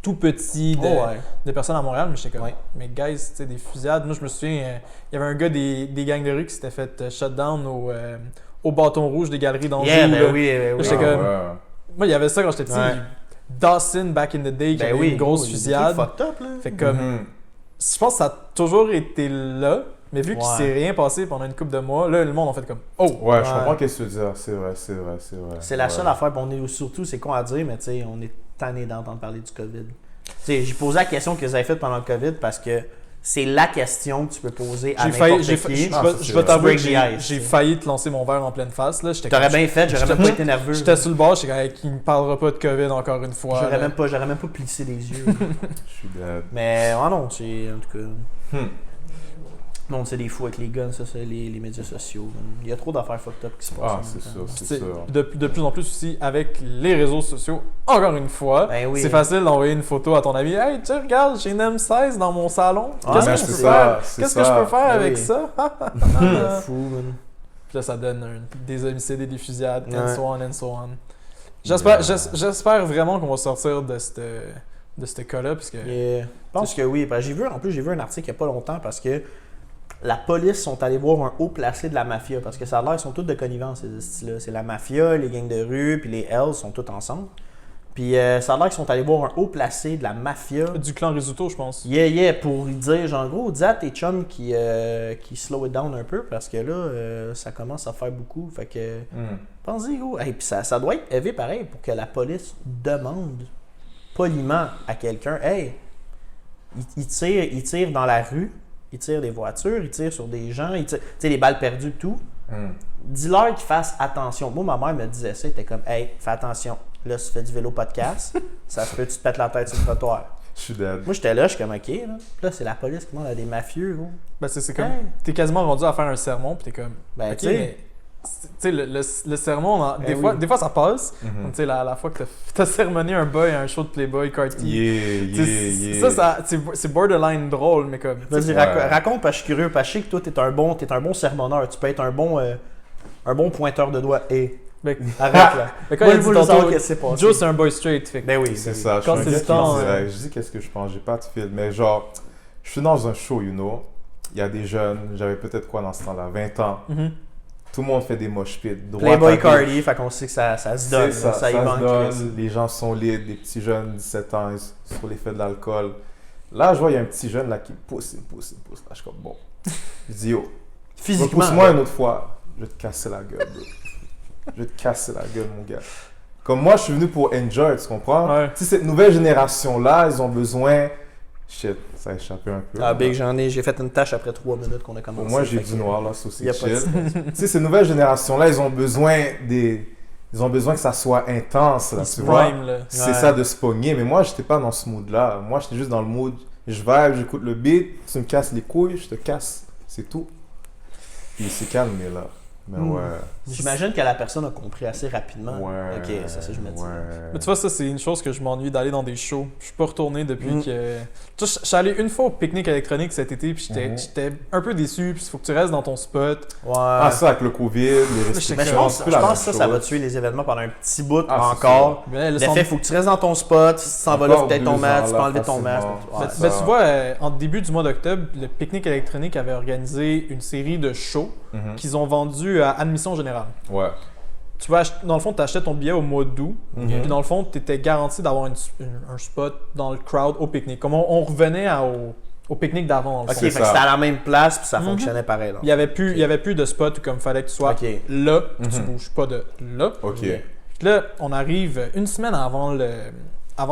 Speaker 1: tout petit de personnes à Montréal. Mais j'étais comme, mais guys, tu sais, des fusillades. Moi, je me souviens, il y avait un gars des gangs de rue qui s'était fait shutdown au bâton rouge des galeries d'Anjou.
Speaker 2: Oui.
Speaker 1: J'étais comme, moi, il y avait ça quand j'étais petit. Dawson, back in the day, qui avait une grosse fusillade.
Speaker 2: Fucked up, là.
Speaker 1: Fait comme, je pense que ça a toujours été là. Mais vu qu'il s'est rien passé pendant une couple de mois, là, le monde a fait comme « Oh! »
Speaker 3: Ouais, je comprends ce que tu veux dire. C'est vrai.
Speaker 2: C'est la seule affaire, on est surtout, c'est con à dire, mais tu sais, on est tanné d'entendre parler du COVID. Tu sais, j'ai posé la question que vous avez faite pendant le COVID parce que c'est la question que tu peux poser à n'importe qui.
Speaker 1: Je vais t'avouer que j'ai failli te lancer mon verre en pleine face.
Speaker 2: T'aurais bien fait, j'aurais même pas été nerveux.
Speaker 1: J'étais sur le bord, j'étais comme « Il ne parlera pas de COVID encore une fois. »
Speaker 2: J'aurais même pas plissé les yeux.
Speaker 3: Je suis dead.
Speaker 2: Mais non, c'est en tout cas... Non, c'est des fous avec les guns, ça, c'est les médias sociaux. Il y a trop d'affaires fucked up qui se passent.
Speaker 3: Ah, c'est sûr.
Speaker 1: De plus en plus aussi, avec les réseaux sociaux, encore une fois, c'est facile d'envoyer une photo à ton ami. « Hey, tu regardes, j'ai une M16 dans mon salon. Qu'est-ce que je peux faire avec ça? »
Speaker 2: Fou, man.
Speaker 1: Puis là, ça donne des homicides et des fusillades, and so on, and so on. J'espère vraiment qu'on va sortir de ce cas-là, parce que...
Speaker 2: Je pense que oui. J'ai vu un article il n'y a pas longtemps, parce que la police sont allés voir un haut placé de la mafia, parce que ça a l'air, ils sont tous de connivence, ces styles-là. C'est la mafia, les gangs de rue, puis les Hells sont tous ensemble. Puis ça a l'air qu'ils sont allés voir un haut placé de la mafia.
Speaker 1: Du clan Risotto, je pense.
Speaker 2: Pour lui dire, genre, gros, dis à tes chums qui slow it down un peu, parce que là, ça commence à faire beaucoup. Fait que, pensez, gros. Puis ça doit être élevé pareil pour que la police demande poliment à quelqu'un, hey, il tire dans la rue. Il tire des voitures, il tire sur des gens, il tire les balles perdues, tout. Dis-leur qu'ils fassent attention. Moi, ma mère me disait ça, elle était comme, hey, fais attention. Là, si tu fais du vélo podcast, ça se peut que tu te pètes la tête sur le trottoir.
Speaker 3: Je suis dead.
Speaker 2: Moi, j'étais là, je suis comme, ok. Là, c'est la police qui demande à des mafieux, gros.
Speaker 1: Ben, c'est comme, t'es quasiment rendu à faire un sermon, puis t'es comme, ok, mais. Tu sais, le sermon, des fois ça passe. Tu sais, la fois que t'as sermonné un boy à un show de Playboy Carti. Ça, c'est borderline drôle, mais comme.
Speaker 2: Vas-y, raconte, parce que je suis curieux, parce que je sais que toi, t'es un bon sermonneur. Tu peux être un bon pointeur de doigt. Arrête là.
Speaker 1: Mais quand il dit tantôt,
Speaker 2: qu'est-ce qui s'est passé.
Speaker 1: Joe, c'est un boy straight. Fait.
Speaker 3: Ben oui, c'est ça.
Speaker 1: Quand c'est le temps.
Speaker 3: Je dis qu'est-ce que je pense, j'ai pas de fil. Mais genre, je suis dans un show, il y a des jeunes, j'avais peut-être quoi dans ce temps-là, 20 ans. Tout le monde fait des mosh pits.
Speaker 2: Playboy Cardi, fait qu'on sait que ça se donne.
Speaker 3: Ça y donne. Les gens sont libres, des petits jeunes de 17 ans, ils sont l'effet de l'alcool. Là, je vois, il y a un petit jeune là qui me pousse. Là, je suis comme, bon. Je dis, yo,
Speaker 2: physiquement.
Speaker 3: Pousse-moi une autre fois, je vais te casser la gueule, bro. Je vais te casser la gueule, mon gars. Comme moi, je suis venu pour enjoy, tu comprends? Ouais. Tu sais, cette nouvelle génération-là, ils ont besoin. Shit, ça a échappé un peu.
Speaker 2: Ah, big, j'ai fait une tâche après 3 minutes qu'on a commencé.
Speaker 3: Moi, j'ai du noir, là, c'est aussi chill. Tu sais, ces nouvelles générations-là, ils ont besoin que ça soit intense, là, tu vois. C'est ça de se pogner. Mais moi, j'étais pas dans ce mood-là. Moi, j'étais juste dans le mood, je vibe, j'écoute le beat, tu me casses les couilles, je te casse. C'est tout. Puis c'est calmé, là. Mais ouais.
Speaker 2: J'imagine que la personne a compris assez rapidement.
Speaker 3: Ouais.
Speaker 2: Ok, ça je me dis.
Speaker 1: Mais tu vois, ça, c'est une chose que je m'ennuie d'aller dans des shows. Je suis pas retourné depuis que. Tu sais, je suis allé une fois au pique-nique électronique cet été, puis j'étais un peu déçu, puis il faut que tu restes dans ton spot.
Speaker 3: Ouais. Ah, ça, avec le COVID, les restrictions.
Speaker 2: Mais je pense que ça va tuer les événements pendant un petit bout encore. L'effet, il faut que tu restes dans ton spot. Si tu t'en vas là, faut peut-être ton masque, tu peux enlever ton masque.
Speaker 1: Mais tu vois, en début du mois d'octobre, le pique-nique électronique avait organisé une série de shows qu'ils ont vendus à admission générale.
Speaker 3: Ouais.
Speaker 1: Tu vois, dans le fond, tu achetais ton billet au mois d'août, puis dans le fond, tu étais garanti d'avoir un spot dans le crowd au pique-nique. Comme on revenait au pique-nique d'avant.
Speaker 2: Ok, fait que c'était à la même place, puis ça fonctionnait pareil. Là.
Speaker 1: Il y avait plus de spot comme il fallait que tu sois là, puis tu bouges pas de là.
Speaker 3: Ok.
Speaker 1: Puis là, on arrive une semaine avant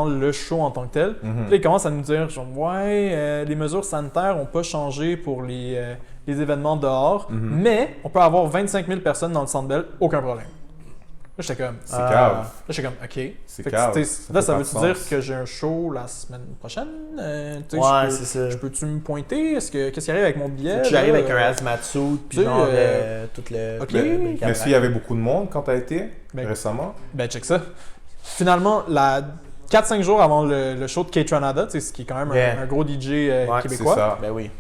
Speaker 1: le show en tant que tel. Puis là, ils commencent à nous dire genre, les mesures sanitaires n'ont pas changé pour les événements dehors, mais on peut avoir 25 000 personnes dans le Centre Bell, aucun problème. Là, j'étais comme...
Speaker 3: C'est cave.
Speaker 1: Là, j'étais comme, OK.
Speaker 3: C'est cave.
Speaker 1: Là, ça veut-tu dire que j'ai un show la semaine prochaine?
Speaker 2: Ouais, c'est ça.
Speaker 1: Je peux-tu me pointer? Qu'est-ce qui arrive avec mon billet?
Speaker 2: Tu arrives avec un hazmat suit, puis genre tout le...
Speaker 1: OK.
Speaker 3: Mais est-ce qu'il y avait beaucoup de monde quand t'as été récemment?
Speaker 1: Ben, check ça. Finalement, 4-5 jours avant le show de Kaytranada, ce qui est quand même un gros DJ québécois.
Speaker 3: C'est ça.
Speaker 2: Ben oui.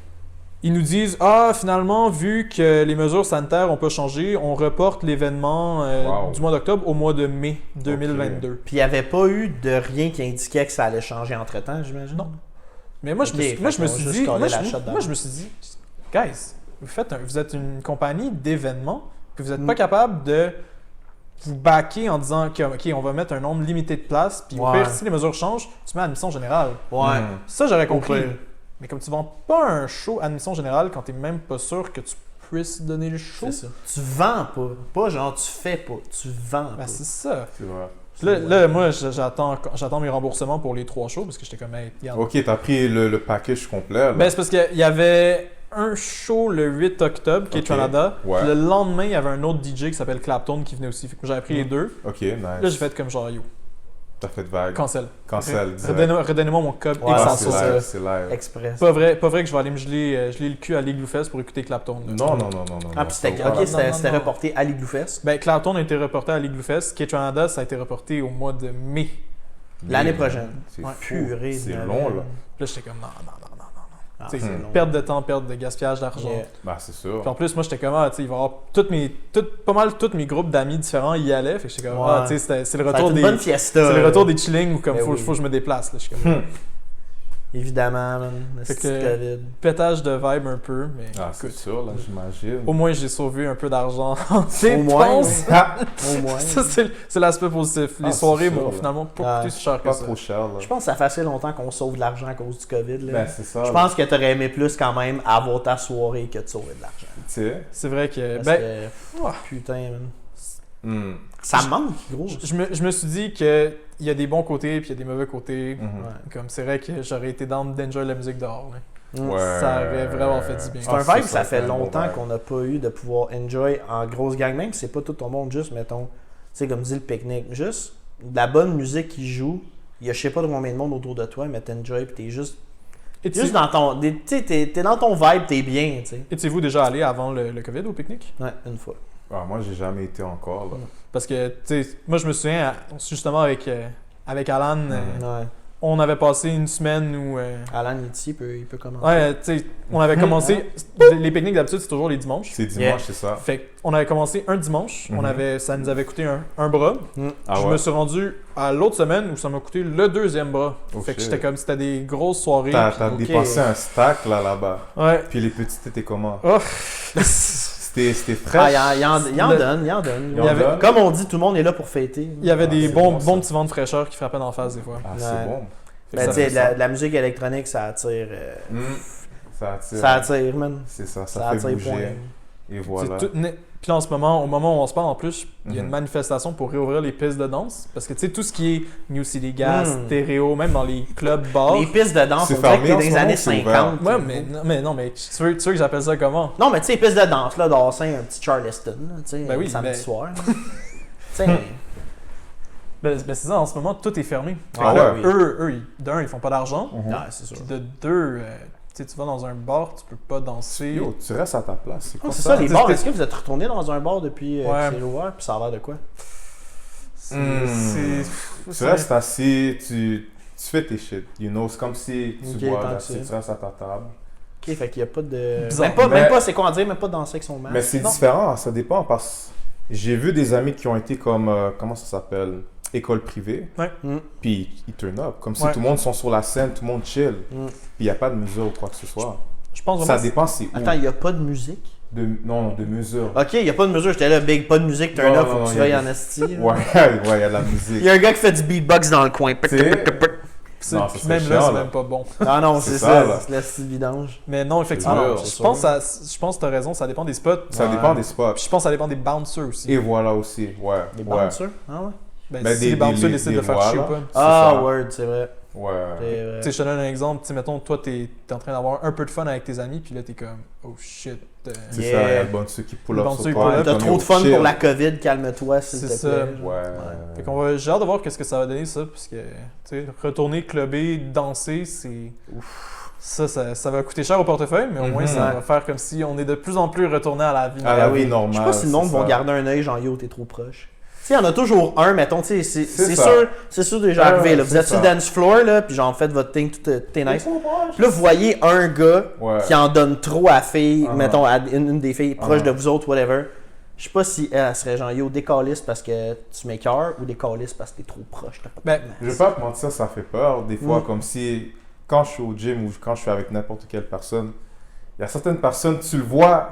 Speaker 1: ils nous disent « Ah, finalement, vu que les mesures sanitaires n'ont pas changé, on reporte l'événement
Speaker 3: Wow.
Speaker 1: du mois d'octobre au mois de mai 2022.
Speaker 2: Puis il n'y avait pas eu de rien qui indiquait que ça allait changer entre-temps, j'imagine?
Speaker 1: Non. Mais moi, je me suis dit, guys, vous êtes une compagnie d'événements, puis vous n'êtes pas capable de vous backer en disant que, OK, on va mettre un nombre limité de places, puis au
Speaker 2: Ouais.
Speaker 1: pire, si les mesures changent, tu mets admission générale.
Speaker 2: Ouais.
Speaker 1: Ça, j'aurais compris.
Speaker 2: pire.
Speaker 1: Mais comme tu vends pas un show admission générale quand tu n'es même pas sûr que tu puisses donner le show,
Speaker 2: C'est ça. Tu vends pas. Pas genre tu fais pas. Tu vends
Speaker 1: ben
Speaker 2: pas.
Speaker 1: c'est ça.
Speaker 3: C'est vrai.
Speaker 1: Puis là, moi, j'attends mes remboursements pour les 3 shows parce que j'étais comme, hey, regarde.
Speaker 3: Ok, t'as pris le package complet. Là.
Speaker 1: Ben, c'est parce qu'il y avait un show le 8 octobre qui est
Speaker 3: Ok.
Speaker 1: Canada.
Speaker 3: Ouais.
Speaker 1: Puis le lendemain, il y avait un autre DJ qui s'appelle Clapton qui venait aussi. Fait que j'avais pris les deux.
Speaker 3: Ok,
Speaker 1: Là, j'ai
Speaker 3: nice.
Speaker 1: fait comme genre, yo,
Speaker 3: T'as fait vague.
Speaker 1: cancel.
Speaker 3: Cancel. direct.
Speaker 1: Redonnez-moi mon code
Speaker 2: Ouais,
Speaker 1: et
Speaker 3: Ah,
Speaker 1: sans
Speaker 3: c'est
Speaker 1: ça.
Speaker 3: live, c'est live.
Speaker 2: Express.
Speaker 1: Pas vrai que je vais aller me geler le cul à l'Igloo-Fest pour écouter Clapton. là.
Speaker 3: Non.
Speaker 2: Ah, puis c'était
Speaker 3: ça va.
Speaker 2: ok, c'était
Speaker 1: non, non.
Speaker 2: reporté à l'Igloo-Fest.
Speaker 1: Ben, Clapton a été reporté à l'Igloo-Fest. Canada, ça a été reporté au mois de mai.
Speaker 2: L'année prochaine.
Speaker 3: C'est
Speaker 1: Ouais.
Speaker 3: fou.
Speaker 2: Purée.
Speaker 3: C'est
Speaker 2: de-
Speaker 3: long, là.
Speaker 1: Puis là, j'étais comme, non.
Speaker 2: Ah,
Speaker 1: Tu sais,
Speaker 2: c'est long.
Speaker 1: perte de temps, perte de gaspillage d'argent.
Speaker 2: Yeah.
Speaker 3: Bah, c'est sûr.
Speaker 1: Puis en plus, moi, j'étais comme, tu sais, il va y avoir pas mal tous mes groupes d'amis différents y allaient. Fait que j'étais comme,
Speaker 2: Ouais.
Speaker 1: tu sais, c'est le
Speaker 2: Ça va
Speaker 1: retour
Speaker 2: être
Speaker 1: des.
Speaker 2: une bonne fiesta.
Speaker 1: C'est le retour des chillings où comme
Speaker 2: Ben
Speaker 1: faut
Speaker 2: oui.
Speaker 1: que je me déplace. Là. Je suis comme,
Speaker 2: Évidemment, man. Le
Speaker 1: Fait
Speaker 2: petit
Speaker 1: que-
Speaker 2: COVID.
Speaker 1: pétage de vibe un peu, mais
Speaker 3: Ah, c'est
Speaker 1: écoute,
Speaker 3: sûr, là, j'imagine.
Speaker 1: au moins j'ai sauvé un peu d'argent en
Speaker 2: Au moins,
Speaker 1: dépenses.
Speaker 2: Au moins.
Speaker 1: Ça, c'est l'aspect positif. Les
Speaker 3: Ah,
Speaker 1: soirées
Speaker 3: c'est
Speaker 1: m'ont
Speaker 3: sûr,
Speaker 1: finalement pas
Speaker 2: Ouais.
Speaker 1: coûté si cher que
Speaker 3: Pas
Speaker 1: ça.
Speaker 3: trop cher, là.
Speaker 2: Je pense que ça fait assez longtemps qu'on sauve de l'argent à cause du COVID. Là.
Speaker 3: Ben, c'est ça.
Speaker 2: Je pense que t'aurais aimé plus quand même avoir ta soirée que de sauver de l'argent.
Speaker 3: Tu sais.
Speaker 1: C'est vrai que.
Speaker 2: Parce
Speaker 1: Ben,
Speaker 2: que,
Speaker 1: ouah.
Speaker 2: putain, man.
Speaker 3: Hmm.
Speaker 2: Ça me manque, gros.
Speaker 1: je me suis dit qu'il y a des bons côtés puis il y a des mauvais côtés.
Speaker 3: Mhm.
Speaker 2: Ouais.
Speaker 1: Comme c'est vrai que j'aurais été down d'enjoy la musique dehors. là.
Speaker 2: Mm.
Speaker 3: Ouais.
Speaker 1: Ça aurait vraiment fait du bien.
Speaker 2: C'est un
Speaker 3: Ah,
Speaker 2: vibe, ça fait
Speaker 3: un bon
Speaker 2: longtemps
Speaker 3: vibe.
Speaker 2: qu'on n'a pas eu de pouvoir enjoy en grosse gang, même si c'est pas tout ton monde, juste, mettons, tu sais, comme dit le pique-nique, juste de la bonne musique qui joue, il y a je sais pas de combien de monde autour de toi, mais t'enjoy pis t'es juste dans ton, tu sais, t'es dans ton vibe, t'es bien, tu sais.
Speaker 1: Étiez-vous déjà allé avant le COVID au pique-nique?
Speaker 2: Ouais, une fois.
Speaker 3: Ah, moi, j'ai jamais été encore, là.
Speaker 1: Parce que, tu sais, moi je me souviens, justement avec Alan,
Speaker 2: Ouais.
Speaker 1: on avait passé une semaine où.
Speaker 2: Alan ici, il peut commencer.
Speaker 1: Ouais, tu sais, on avait commencé. Les pique-niques d'habitude, c'est toujours les dimanches.
Speaker 3: C'est dimanche,
Speaker 2: Yeah.
Speaker 3: c'est ça.
Speaker 1: Fait qu'on avait commencé un dimanche,
Speaker 3: Mhm.
Speaker 1: ça nous avait coûté un bras.
Speaker 3: Ah
Speaker 1: Je
Speaker 3: ouais.
Speaker 1: me suis rendu à l'autre semaine où ça m'a coûté le deuxième bras.
Speaker 3: Oh
Speaker 1: fait que
Speaker 3: shit.
Speaker 1: c'était comme c'était des grosses soirées.
Speaker 3: T'as
Speaker 2: ok.
Speaker 3: dépensé un stack, là-bas.
Speaker 1: Ouais.
Speaker 3: Puis les petites, t'étais comment?
Speaker 1: Oh.
Speaker 3: C'était frais.
Speaker 2: Ah, il en donne.
Speaker 3: Il en
Speaker 1: avait-
Speaker 3: donne?
Speaker 2: Comme on dit, tout le monde est là pour fêter.
Speaker 1: Il y avait des
Speaker 3: c'est
Speaker 1: bons
Speaker 3: bon, ça.
Speaker 1: petits vents de fraîcheur qui frappaient d'en face des fois.
Speaker 3: Ah,
Speaker 2: Ouais.
Speaker 3: c'est bon.
Speaker 1: Fait que
Speaker 2: Ben,
Speaker 1: ça
Speaker 2: tu sais,
Speaker 1: fait
Speaker 2: de
Speaker 1: ça.
Speaker 2: la musique électronique, ça attire.
Speaker 3: Ça attire.
Speaker 2: Ça attire, man.
Speaker 3: C'est ça,
Speaker 2: Ça
Speaker 3: ça fait
Speaker 2: attire
Speaker 3: bouger.
Speaker 2: point.
Speaker 3: Et
Speaker 1: C'est
Speaker 3: voilà.
Speaker 1: Puis là, en ce moment, au moment où on se parle, en plus, il y a une
Speaker 3: Mhm.
Speaker 1: manifestation pour réouvrir les pistes de danse. Parce que, tu sais, tout ce qui est New City Gas,
Speaker 2: Mhm.
Speaker 1: stéréo, même dans les clubs, bars.
Speaker 2: Les pistes de danse,
Speaker 3: C'est
Speaker 2: on dirait que
Speaker 3: fermé
Speaker 2: t'es
Speaker 3: en
Speaker 2: dans
Speaker 3: ce
Speaker 2: les
Speaker 3: moment
Speaker 2: années
Speaker 3: ou c'est
Speaker 2: 50.
Speaker 1: Ouais, mais tu veux que j'appelle ça comment?
Speaker 2: Non, mais tu sais, les pistes de danse, là, d'Assin, un petit Charleston, là, tu sais,
Speaker 1: Ben oui,
Speaker 2: samedi
Speaker 1: mais-
Speaker 2: soir. là. Tu sais,
Speaker 1: Ben, c'est ça, en ce moment, tout est fermé. Fait que
Speaker 3: Ah
Speaker 1: là,
Speaker 3: ouais.
Speaker 1: eux, d'un, ils font pas d'argent.
Speaker 3: Mhm.
Speaker 2: ouais, c'est sûr.
Speaker 1: Puis de deux, tu sais, tu vas dans un bar, tu peux pas danser.
Speaker 3: Yo, tu restes à ta place. C'est quoi
Speaker 2: C'est ça, les bars.
Speaker 1: C'était-
Speaker 2: Est-ce que vous êtes retourné dans un bar depuis
Speaker 1: Ouais.
Speaker 2: que c'est ouvert, puis ça a l'air de quoi?
Speaker 1: C'est-
Speaker 3: Tu restes assis, tu fais tes shit. You know, c'est comme si tu
Speaker 2: Ok,
Speaker 3: bois,
Speaker 2: tant
Speaker 3: là,
Speaker 2: que
Speaker 3: si
Speaker 2: ça.
Speaker 3: tu restes à ta table.
Speaker 2: Ok, fait qu'il y a pas de.
Speaker 1: Bizarre.
Speaker 2: Même
Speaker 3: Mais-
Speaker 2: pas, c'est quoi dire, même pas de danser avec son masque.
Speaker 3: Mais c'est
Speaker 1: Non.
Speaker 3: différent, ça dépend parce que j'ai vu des amis qui ont été comme, comment ça s'appelle, école privée,
Speaker 2: Mm.
Speaker 3: puis ils turn up, comme si
Speaker 1: Ouais.
Speaker 3: tout le monde sont sur la scène, tout le monde chill,
Speaker 2: Mm.
Speaker 3: puis il n'y a pas de mesure ou quoi que ce soit.
Speaker 1: Je pense
Speaker 3: Ça
Speaker 1: vraiment que
Speaker 3: dépend c'est où.
Speaker 2: Attends, il y a pas de musique?
Speaker 3: Non, de mesure.
Speaker 2: Ok, il y a pas de mesure, j'étais là, big, pas de musique, turn
Speaker 3: Non,
Speaker 2: up,
Speaker 3: non,
Speaker 2: faut
Speaker 3: non,
Speaker 2: que tu
Speaker 3: il y a
Speaker 2: veilles
Speaker 3: des-
Speaker 2: en esti. là.
Speaker 3: Ouais, il y a de la
Speaker 2: Il
Speaker 3: musique.
Speaker 2: y a un gars qui fait du beatbox dans le coin.
Speaker 3: Tu sais,
Speaker 1: c'est-
Speaker 3: Non, ça
Speaker 1: puis
Speaker 3: serait
Speaker 1: même là,
Speaker 3: chiant,
Speaker 1: c'est
Speaker 3: là.
Speaker 1: même pas bon.
Speaker 2: Ah non,
Speaker 3: C'est
Speaker 2: c'est
Speaker 3: ça,
Speaker 2: ça,
Speaker 3: là.
Speaker 2: c'est la style vidange.
Speaker 1: Mais non, effectivement,
Speaker 3: dur,
Speaker 1: je
Speaker 2: c'est
Speaker 1: pense
Speaker 2: sûr.
Speaker 1: je pense que t'as raison, ça dépend des spots.
Speaker 3: ça
Speaker 2: Ouais.
Speaker 3: dépend des spots.
Speaker 1: Puis je pense que ça dépend des bouncers aussi.
Speaker 3: Et voilà aussi, ouais.
Speaker 2: Des
Speaker 3: ouais.
Speaker 2: bouncers? Ah ouais?
Speaker 1: Ben,
Speaker 3: Ben,
Speaker 1: si
Speaker 3: des-
Speaker 1: les bouncers
Speaker 3: des-
Speaker 1: décident
Speaker 3: des
Speaker 1: de faire
Speaker 3: voix,
Speaker 1: chier ou
Speaker 3: là.
Speaker 1: pas.
Speaker 3: C'est
Speaker 2: Ah,
Speaker 3: ça.
Speaker 2: word, c'est vrai.
Speaker 3: Ouais.
Speaker 2: C'est vrai.
Speaker 1: Tu sais, je te donne un exemple. Tu sais, mettons, toi, t'es en train d'avoir un peu de fun avec tes amis, puis là, t'es comme, oh shit.
Speaker 3: C'est
Speaker 2: Yeah.
Speaker 3: ça, il y a le bon ceux qui pull
Speaker 1: Le
Speaker 3: up
Speaker 1: bon
Speaker 3: sur
Speaker 1: ceux qui
Speaker 3: toi.
Speaker 1: pull up.
Speaker 2: T'as
Speaker 3: comme,
Speaker 2: trop
Speaker 3: yo,
Speaker 2: de fun
Speaker 3: chill.
Speaker 2: pour la COVID, calme-toi, s'il
Speaker 1: C'est
Speaker 2: te
Speaker 1: ça.
Speaker 2: plaît.
Speaker 3: Ouais.
Speaker 1: Fait qu'on j'ai hâte de voir qu'est-ce que ça va donner, ça, parce que, tu sais, retourner clubber, danser, c'est. Ça va coûter cher au portefeuille, mais au moins,
Speaker 3: Mhm.
Speaker 1: ça
Speaker 2: Ouais.
Speaker 1: va faire comme si on est de plus en plus retourné à la vie.
Speaker 3: À la
Speaker 2: Ah oui.
Speaker 3: vie normale.
Speaker 2: Je sais pas si le monde
Speaker 3: c'est
Speaker 2: va
Speaker 3: ça.
Speaker 2: garder un œil, genre yo, t'es trop proche. sais, il y en a toujours un, mettons, tu sais, c'est
Speaker 3: ça.
Speaker 2: sûr déjà arrivé, là. Vous
Speaker 3: c'est
Speaker 2: êtes sur le
Speaker 3: ça.
Speaker 2: dance floor, là, puis genre, faites votre thing, tout est nice. Puis là, vous voyez un gars
Speaker 3: Ouais.
Speaker 2: qui en donne trop à la fille,
Speaker 3: Uh-huh.
Speaker 2: mettons, à une des filles proches
Speaker 3: Uh-huh.
Speaker 2: de vous autres, whatever. Je sais pas si elle serait genre, yo, décaliste parce que tu m'écœures ou décaliste parce que t'es trop proche. T'as pas de
Speaker 1: Ben,
Speaker 2: place.
Speaker 3: Je vais pas te mentir, ça fait peur. Des fois,
Speaker 2: Mm.
Speaker 3: comme si, quand je suis au gym ou quand je suis avec n'importe quelle personne, il y a certaines personnes, tu le vois,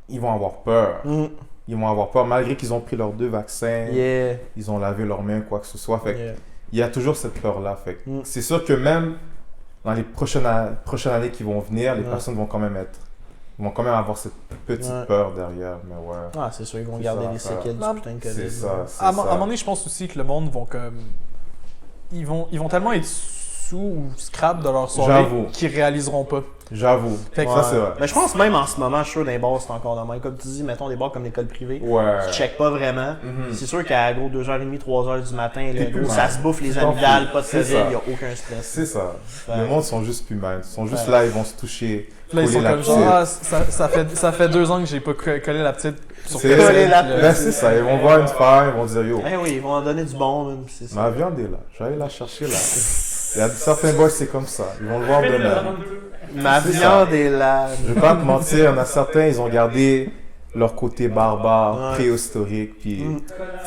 Speaker 3: ils vont avoir peur.
Speaker 2: Mm.
Speaker 3: Ils vont avoir peur, malgré qu'ils ont pris leurs 2 vaccins,
Speaker 2: Yeah.
Speaker 3: ils ont lavé leurs mains, quoi que ce soit. Fait que
Speaker 2: Yeah.
Speaker 3: il y a toujours cette peur-là. Fait que
Speaker 2: Mm.
Speaker 3: c'est sûr que même dans les prochaines années qui vont venir, les
Speaker 2: Ouais.
Speaker 3: personnes vont quand même avoir cette petite
Speaker 2: Ouais.
Speaker 3: peur derrière. Mais ouais,
Speaker 2: Ah, c'est sûr, ils vont
Speaker 3: C'est
Speaker 2: garder
Speaker 3: ça,
Speaker 2: les
Speaker 3: ça.
Speaker 2: séquelles
Speaker 1: Non,
Speaker 2: du putain de
Speaker 3: c'est
Speaker 2: COVID.
Speaker 3: ça. c'est
Speaker 1: À un
Speaker 3: ça.
Speaker 1: moment donné, je pense aussi que le monde vont comme. Ils vont tellement être sous ou scrap de leur soirée
Speaker 3: J'avoue.
Speaker 1: qu'ils réaliseront pas.
Speaker 3: J'avoue.
Speaker 1: Fait que-
Speaker 3: Ça, c'est vrai.
Speaker 2: Mais je pense même en ce moment, je suis sûr, dans les bars, c'est encore dans même. Comme tu dis, mettons des bars comme l'école privée,
Speaker 3: Ouais.
Speaker 2: tu checkes pas vraiment.
Speaker 3: Mhm.
Speaker 2: C'est sûr qu'à gros 2h30, 3h du matin, là,
Speaker 3: T'es
Speaker 2: gros,
Speaker 3: plus
Speaker 2: ça
Speaker 3: mal.
Speaker 2: se bouffe les
Speaker 3: Tu t'en
Speaker 2: amygdales,
Speaker 3: fous.
Speaker 2: pas de
Speaker 3: C'est
Speaker 2: COVID,
Speaker 3: ça.
Speaker 2: il n'y a aucun stress.
Speaker 3: C'est ça.
Speaker 2: Ouais.
Speaker 3: Le monde sont juste plus mal. Ils sont juste
Speaker 2: Ouais.
Speaker 3: là, ils vont se toucher.
Speaker 1: Là, ils
Speaker 3: coller
Speaker 1: sont
Speaker 3: la
Speaker 1: comme genre,
Speaker 3: petite.
Speaker 1: ah, ça fait 2 ans que j'ai pas collé la petite sur
Speaker 3: C'est-
Speaker 2: Coller la
Speaker 1: le-
Speaker 3: Ben, c'est ça. Ils vont voir une femme, ils vont dire yo,
Speaker 2: Eh oui, ils vont en donner du bon, même, c'est ça.
Speaker 3: ma viande est là. Je vais aller la chercher là. Il y a certains boys, c'est comme ça. Ils vont le voir de même.
Speaker 2: Ma
Speaker 3: c'est
Speaker 2: viande est là.
Speaker 3: Je vais pas te mentir, il y en a certains, ils ont gardé leur côté barbare,
Speaker 2: Ouais.
Speaker 3: préhistorique, puis
Speaker 2: Mm.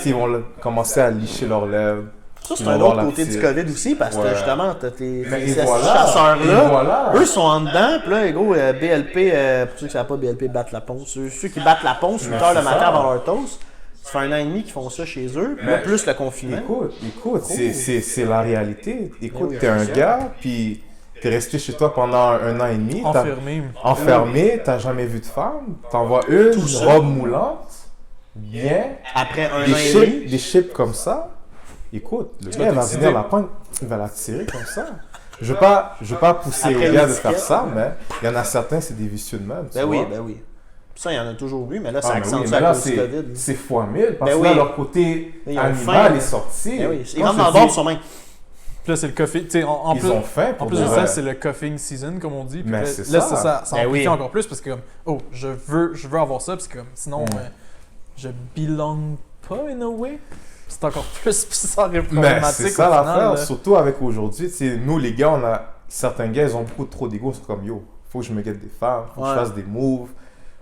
Speaker 3: ils vont commencer à licher leurs lèvres.
Speaker 2: Ça, c'est
Speaker 3: Ils vont
Speaker 2: un
Speaker 3: voir
Speaker 2: autre
Speaker 3: la
Speaker 2: côté du
Speaker 3: petite.
Speaker 2: COVID aussi, parce que
Speaker 3: Ouais.
Speaker 2: justement, t'as tes
Speaker 3: Mais
Speaker 2: ces
Speaker 3: et voilà.
Speaker 2: chasseurs-là.
Speaker 3: Et voilà.
Speaker 2: Eux sont en dedans, puis là, gros, BLP, pour ceux qui ne savent pas, BLP battent la ponce. Ceux qui battent la ponce 8
Speaker 3: Mais
Speaker 2: heures le
Speaker 3: c'est
Speaker 2: matin
Speaker 3: ça.
Speaker 2: avant leur toast, ça fait 1 an et demi qu'ils font ça chez eux, puis là,
Speaker 3: Mais-
Speaker 2: plus le confinement.
Speaker 3: Écoute, c'est la réalité. Écoute,
Speaker 2: oui,
Speaker 3: t'es un
Speaker 2: c'est ça.
Speaker 3: gars, puis t'es resté chez toi pendant un an et demi. t'as-
Speaker 1: enfermé.
Speaker 3: Enfermé, t'as jamais vu de femme, t'en vois une,
Speaker 2: Tout
Speaker 3: une
Speaker 2: seul.
Speaker 3: robe moulante, bien,
Speaker 2: Après un an
Speaker 3: des
Speaker 2: et demi,
Speaker 3: chips, des chips comme ça. Écoute, le gars il va
Speaker 1: t'exciter.
Speaker 3: venir la prendre, il va la tirer comme ça. Je veux pas pousser
Speaker 2: Après
Speaker 3: aux gars de
Speaker 2: l'étiquette.
Speaker 3: faire ça, mais il y en a certains, c'est des vicieux de même. tu
Speaker 2: ben oui,
Speaker 3: vois.
Speaker 2: ben oui. Ça, il y en a toujours eu, mais là,
Speaker 3: Ah,
Speaker 2: ça
Speaker 3: mais
Speaker 2: accentue
Speaker 3: oui, mais
Speaker 2: à
Speaker 3: là,
Speaker 2: cause du COVID.
Speaker 3: c'est fois 1000 parce
Speaker 2: Ben
Speaker 3: que là,
Speaker 2: oui.
Speaker 3: leur côté
Speaker 2: Ils ont
Speaker 3: animal
Speaker 2: faim.
Speaker 3: est sorti.
Speaker 2: Ben oui, ils
Speaker 3: Quand
Speaker 2: rentrent
Speaker 3: je
Speaker 2: dans le
Speaker 3: dis,
Speaker 2: bar sur main.
Speaker 1: Puis là, c'est le coffee. Tu sais, en
Speaker 3: Ils
Speaker 1: plus,
Speaker 3: ont faim
Speaker 1: en
Speaker 3: pour
Speaker 1: plus
Speaker 3: de
Speaker 1: de
Speaker 3: vrai.
Speaker 1: ça, c'est le coughing season, comme on dit. Puis
Speaker 3: Mais
Speaker 1: là,
Speaker 3: c'est
Speaker 1: là,
Speaker 3: ça.
Speaker 1: ça
Speaker 2: Ben
Speaker 1: amplifie
Speaker 2: oui.
Speaker 1: encore plus parce que, comme, oh, je veux avoir ça, parce que comme, sinon, je belong pas in a way. C'est encore plus bizarre et
Speaker 3: Mais
Speaker 1: problématique.
Speaker 3: c'est ça
Speaker 1: au final,
Speaker 3: l'affaire,
Speaker 1: là.
Speaker 3: surtout avec aujourd'hui. Tu sais, nous, les gars, on a certains gars, ils ont beaucoup trop d'ego. Ils sont comme yo, faut que je me guette des femmes, faut que je
Speaker 2: Ouais.
Speaker 3: fasse des moves,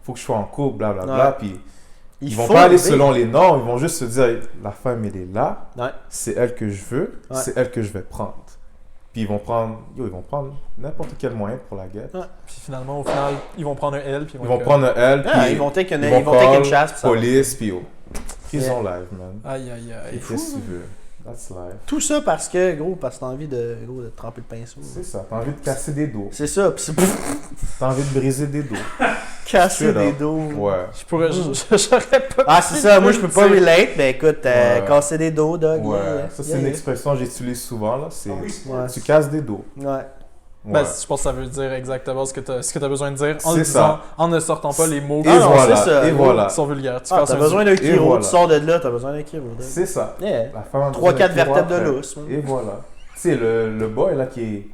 Speaker 3: faut que je sois en couple, blablabla.
Speaker 2: Ouais.
Speaker 3: Puis
Speaker 2: Il
Speaker 3: ils vont
Speaker 2: faut
Speaker 3: pas aller
Speaker 2: aider.
Speaker 3: selon les normes, ils vont juste se dire la femme, elle est là,
Speaker 2: Ouais.
Speaker 3: c'est elle que je veux,
Speaker 2: Ouais.
Speaker 3: c'est elle que je vais prendre. Puis ils vont prendre n'importe quel moyen pour la guette.
Speaker 1: Puis finalement, au final, ils vont prendre un L. Puis
Speaker 3: Ils vont prendre un L, puis
Speaker 2: Ah, ils vont take une
Speaker 3: ils vont
Speaker 2: take une
Speaker 3: call
Speaker 2: chasse. puis ça va.
Speaker 3: police, puis yo. Ils
Speaker 2: Yeah.
Speaker 3: ont live, man.
Speaker 1: Aïe, aïe, aïe.
Speaker 3: Qu'est-ce que tu veux? That's life.
Speaker 2: Tout ça parce que, gros, parce que t'as envie de tremper le pinceau.
Speaker 3: C'est ça, t'as envie de casser des dos.
Speaker 2: C'est ça, pis c'est
Speaker 3: T'as envie de briser des dos.
Speaker 2: casser
Speaker 3: Straight
Speaker 2: des
Speaker 3: up.
Speaker 2: dos.
Speaker 3: Ouais.
Speaker 1: Je pourrais. J'aurais pas.
Speaker 2: Ah, c'est ça, moi je peux pas
Speaker 1: Tu sais.
Speaker 2: relate, ben écoute,
Speaker 3: Ouais.
Speaker 2: casser des dos, dog.
Speaker 3: Ouais,
Speaker 2: yeah,
Speaker 3: ça c'est
Speaker 2: yeah,
Speaker 3: une
Speaker 2: yeah.
Speaker 3: expression que j'utilise souvent là, c'est
Speaker 2: Ouais.
Speaker 3: tu casses des dos.
Speaker 2: Ouais.
Speaker 3: Ouais.
Speaker 1: Ben, je pense que ça veut dire exactement ce que tu as besoin de dire en,
Speaker 3: C'est
Speaker 1: le disant,
Speaker 3: ça.
Speaker 1: en ne sortant pas les mots
Speaker 3: Et
Speaker 2: Ah non,
Speaker 3: voilà,
Speaker 2: c'est ça.
Speaker 3: et voilà.
Speaker 1: qui sont vulgaires. Tu
Speaker 2: Ah,
Speaker 1: casses
Speaker 2: t'as
Speaker 1: un
Speaker 2: besoin d'un
Speaker 3: Et
Speaker 2: chiro,
Speaker 3: voilà.
Speaker 2: tu sors de là, t'as besoin d'un chiro. dog.
Speaker 3: C'est ça.
Speaker 2: Yeah.
Speaker 3: La femme a
Speaker 2: 3-4
Speaker 3: besoin d'un
Speaker 2: vertèbres de
Speaker 3: après.
Speaker 2: lousse. man.
Speaker 3: Et voilà. Tu sais, le boy là qui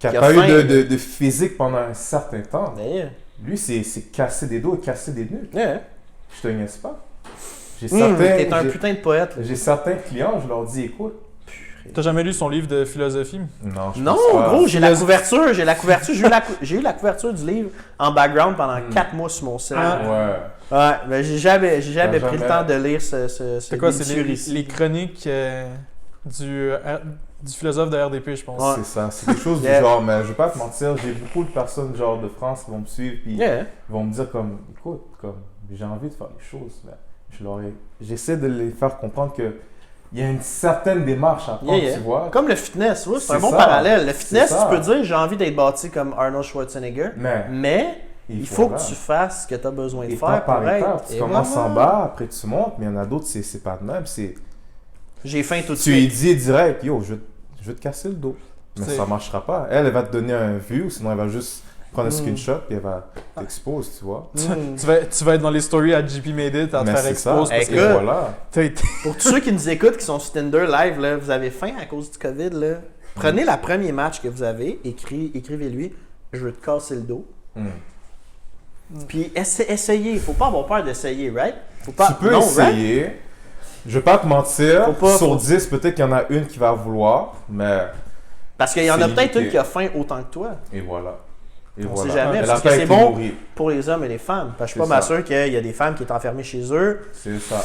Speaker 3: a
Speaker 2: Qui a
Speaker 3: pas
Speaker 2: faim.
Speaker 3: eu de physique pendant un certain temps,
Speaker 2: Ben, yeah.
Speaker 3: lui c'est casser des dos et casser des nuques.
Speaker 2: Yeah.
Speaker 3: Je te niaise pas. J'ai
Speaker 2: T'es un
Speaker 3: j'ai-
Speaker 2: putain de poète. là.
Speaker 3: j'ai certains clients, je leur dis écoute.
Speaker 1: T'as jamais lu son livre de philosophie?
Speaker 3: Non, je
Speaker 2: Non,
Speaker 3: pense pas.
Speaker 2: gros, j'ai la couverture, j'ai eu la couverture du livre en background pendant 4 mois sur mon sel.
Speaker 1: Ah.
Speaker 3: Ouais.
Speaker 2: Ouais, mais j'ai jamais
Speaker 3: T'as
Speaker 2: pris le
Speaker 3: jamais-
Speaker 2: temps de lire ce
Speaker 1: C'est quoi? C'est
Speaker 2: délicieux
Speaker 1: les,
Speaker 2: récit.
Speaker 1: les chroniques du philosophe de RDP, je pense.
Speaker 2: Ouais.
Speaker 3: C'est ça, c'est quelque chose
Speaker 2: Yeah.
Speaker 3: du genre, mais je vais pas te mentir, j'ai beaucoup de personnes genre de France qui vont me suivre puis
Speaker 2: Yeah.
Speaker 3: ils vont me dire comme, écoute, comme j'ai envie de faire les choses, mais j'essaie de les faire comprendre que il y a une certaine démarche à prendre,
Speaker 2: Yeah, yeah.
Speaker 3: tu vois.
Speaker 2: Comme le fitness, ouais, c'est un
Speaker 3: C'est
Speaker 2: bon
Speaker 3: ça.
Speaker 2: parallèle. Le fitness,
Speaker 3: C'est ça.
Speaker 2: tu peux dire j'ai envie d'être bâti comme Arnold Schwarzenegger, mais il faut que tu fasses ce que tu as besoin de
Speaker 3: étape
Speaker 2: faire
Speaker 3: par
Speaker 2: pour
Speaker 3: étape,
Speaker 2: être.
Speaker 3: tu
Speaker 2: Et
Speaker 3: commences
Speaker 2: voilà.
Speaker 3: en bas, après tu montes, mais il y en a d'autres, c'est pas de même, c'est
Speaker 2: J'ai faim tout de
Speaker 3: tu lui
Speaker 2: suite.
Speaker 3: dis direct, yo, je vais te casser le dos. Mais
Speaker 1: C'est-
Speaker 3: ça marchera pas. Elle va te donner un view, ou sinon elle va juste prendre un
Speaker 2: Mm.
Speaker 3: screenshot et elle va t'expose, tu vois.
Speaker 2: Mm.
Speaker 1: Tu vas être dans les stories à JP Made It à te
Speaker 3: Mais
Speaker 1: faire
Speaker 3: c'est ça.
Speaker 1: expose parce
Speaker 3: Et
Speaker 1: que
Speaker 2: Écoute.
Speaker 3: voilà.
Speaker 1: t'as été.
Speaker 2: Pour tous ceux qui nous écoutent, qui sont sur Tinder live, là, vous avez faim à cause du COVID, là, prenez le premier match que vous avez, écrivez-lui « Je veux te casser le dos
Speaker 3: Mm. ».
Speaker 2: Puis essayez, faut pas avoir peur d'essayer, right? Faut pas...
Speaker 3: Tu peux
Speaker 2: non,
Speaker 3: essayer, Je vais pas te mentir,
Speaker 2: Faut pas-
Speaker 3: sur
Speaker 2: faut-
Speaker 3: 10, peut-être qu'il y en a une qui va vouloir, mais...
Speaker 2: Parce qu'il y en a
Speaker 3: C'est
Speaker 2: peut-être
Speaker 3: limité.
Speaker 2: une qui a faim autant que toi.
Speaker 3: Et voilà. Et
Speaker 2: On
Speaker 3: voilà.
Speaker 2: sait jamais,
Speaker 3: Elle
Speaker 2: parce
Speaker 3: a
Speaker 2: que
Speaker 3: pas
Speaker 2: c'est
Speaker 3: été
Speaker 2: bon
Speaker 3: nourrie.
Speaker 2: pour les hommes et les femmes. Parce que je suis
Speaker 3: C'est
Speaker 2: pas mal
Speaker 3: ça.
Speaker 2: sûr qu'il y a des femmes qui sont enfermées chez eux.
Speaker 3: C'est ça.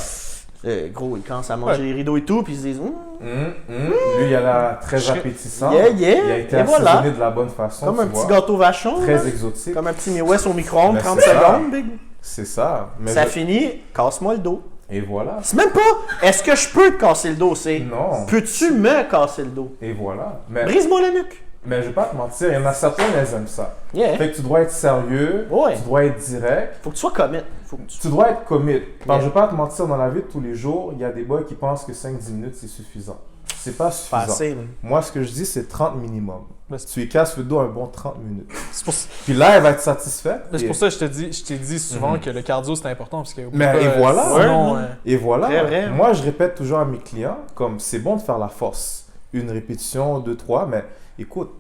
Speaker 2: Gros, ils commencent à manger
Speaker 1: Ouais.
Speaker 2: les rideaux et tout, puis ils se disent
Speaker 3: Lui, il a l'air très
Speaker 1: Je-
Speaker 3: appétissant.
Speaker 2: Yeah, yeah.
Speaker 3: Il a été
Speaker 2: Et
Speaker 3: assaisonné
Speaker 2: voilà.
Speaker 3: de la bonne façon.
Speaker 2: comme
Speaker 3: tu
Speaker 2: un petit
Speaker 3: vois.
Speaker 2: gâteau vachon. là.
Speaker 3: Très exotique.
Speaker 2: Comme un petit Midwest au micro-ondes,
Speaker 3: Ben,
Speaker 2: 30
Speaker 3: c'est ça.
Speaker 2: secondes, big.
Speaker 3: C'est ça. Mais
Speaker 2: Ça finit, casse-moi le dos.
Speaker 3: Et voilà.
Speaker 2: C'est même pas, est-ce que je peux te casser le dos, c'est
Speaker 3: Non.
Speaker 2: peux-tu me casser le dos?
Speaker 3: Et voilà. Mais
Speaker 2: Brise-moi la nuque.
Speaker 3: je vais pas te mentir, il y en a certaines, elles aiment ça.
Speaker 2: Yeah.
Speaker 3: Fait que tu dois être sérieux,
Speaker 2: Ouais.
Speaker 3: tu dois être direct,
Speaker 2: Faut que tu sois commit. Faut que tu...
Speaker 3: tu dois être commit.
Speaker 2: Yeah.
Speaker 3: Parce que je vais pas te mentir, dans la vie de tous les jours, il y a des boys qui pensent que 5-10 minutes c'est suffisant. C'est pas suffisant.
Speaker 2: Pas assez, là.
Speaker 3: Moi, ce que je dis, c'est 30 minimum.
Speaker 1: Ben, c'est-
Speaker 3: Tu lui casses le dos un bon 30 minutes.
Speaker 1: C'est pour,
Speaker 3: Puis là, elle va être satisfaite.
Speaker 1: c'est pour ça que je t'ai dit souvent
Speaker 3: Mhm.
Speaker 1: que le cardio c'est important parce que
Speaker 3: Mais et voilà.
Speaker 1: sinon,
Speaker 2: Ouais,
Speaker 3: Et voilà.
Speaker 2: Très vrai.
Speaker 3: Moi, je répète toujours à mes clients, comme c'est bon de faire la force. Une répétition, 2, 3, mais écoute,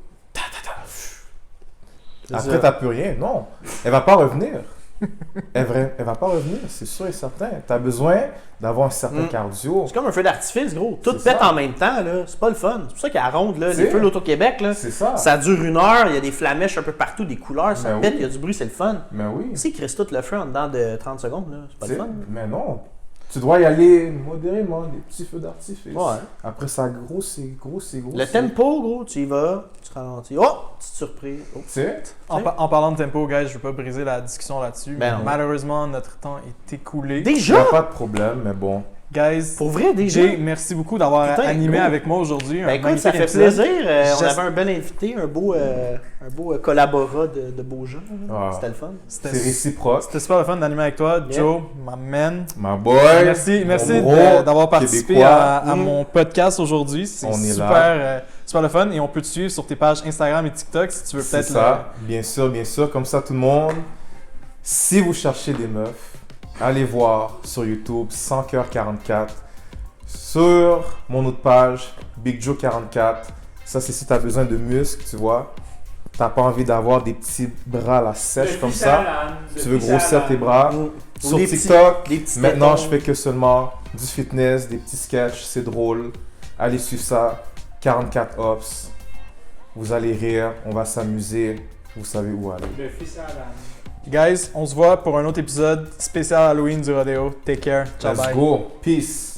Speaker 2: C'est
Speaker 3: après,
Speaker 2: ça.
Speaker 3: t'as plus rien. Non, elle va pas revenir. Elle va pas revenir, c'est sûr et certain. T'as besoin d'avoir un certain
Speaker 2: Mm.
Speaker 3: cardio.
Speaker 2: C'est comme un feu d'artifice, gros. Tout
Speaker 3: C'est
Speaker 2: pète
Speaker 3: ça.
Speaker 2: en même temps, là. C'est pas le fun. C'est pour ça qu'à Ronde, là, les
Speaker 3: C'est-
Speaker 2: feux de l'Auto-Québec, là,
Speaker 3: C'est ça.
Speaker 2: ça dure 1 heure, il y a des flamèches un peu partout, des couleurs, ça
Speaker 3: Ben
Speaker 2: pète,
Speaker 3: oui.
Speaker 2: il y a du bruit, c'est le fun.
Speaker 3: Mais oui.
Speaker 2: Si ils crissent tout le feu en dedans de 30 secondes, là, c'est pas le
Speaker 3: C'est-
Speaker 2: fun.
Speaker 3: Mais non. Tu dois y aller modérément, des petits feux d'artifice.
Speaker 2: Ouais.
Speaker 3: Après ça, grossit.
Speaker 2: Le tempo, gros, tu y vas, tu ralentis. Oh, petite surprise. Oh.
Speaker 3: Tu sais,
Speaker 1: en parlant de tempo, guys, je veux pas briser la discussion là-dessus.
Speaker 2: Ben
Speaker 1: mais
Speaker 2: non.
Speaker 1: malheureusement, notre temps est écoulé.
Speaker 3: il n'y a
Speaker 2: Déjà?
Speaker 3: pas de problème, mais bon.
Speaker 1: Guys,
Speaker 2: Pour vrai, déjà?
Speaker 1: Jay, merci beaucoup d'avoir
Speaker 2: Putain,
Speaker 1: animé
Speaker 2: gros.
Speaker 1: avec moi aujourd'hui.
Speaker 2: Ben
Speaker 1: Un
Speaker 2: écoute, ça
Speaker 1: magnifique
Speaker 2: fait
Speaker 1: épisode.
Speaker 2: plaisir. On
Speaker 1: J'es-
Speaker 2: avait un bel invité, un beau collaborat de beaux gens. là.
Speaker 3: Ah.
Speaker 2: C'était le fun.
Speaker 3: C'est
Speaker 1: C'était
Speaker 3: réciproque.
Speaker 1: c'était super le fun d'animer avec toi,
Speaker 2: Yeah.
Speaker 1: Joe, ma man.
Speaker 3: My boy.
Speaker 1: Merci
Speaker 3: mon bro,
Speaker 1: d'avoir participé
Speaker 3: Québécois.
Speaker 1: à mon podcast aujourd'hui. C'est
Speaker 3: On est
Speaker 1: super,
Speaker 3: là.
Speaker 1: super le fun. Et on peut te suivre sur tes pages Instagram et TikTok si tu veux
Speaker 3: C'est
Speaker 1: peut-être
Speaker 3: ça, bien sûr, comme ça tout le monde. Si vous cherchez des meufs, allez voir sur YouTube 100 Cœur 44. Sur mon autre page, Big Joe 44. Ça, c'est si tu as besoin de muscles, tu vois. T'as pas envie d'avoir des petits bras là sèches comme ça. Tu veux grossir tes bras.
Speaker 2: Ou
Speaker 3: Sur
Speaker 2: des
Speaker 3: TikTok,
Speaker 2: des petits
Speaker 3: maintenant,
Speaker 2: tétons.
Speaker 3: je fais que seulement du fitness, des petits sketchs, c'est drôle. Allez suivre ça. 44 Ops. Vous allez rire, on va s'amuser. Vous savez où aller.
Speaker 4: Le fils à l'âne.
Speaker 1: Guys, on se voit pour un autre épisode spécial Halloween du rodéo. Take care. Ciao,
Speaker 3: Let's
Speaker 1: bye.
Speaker 3: go. Peace.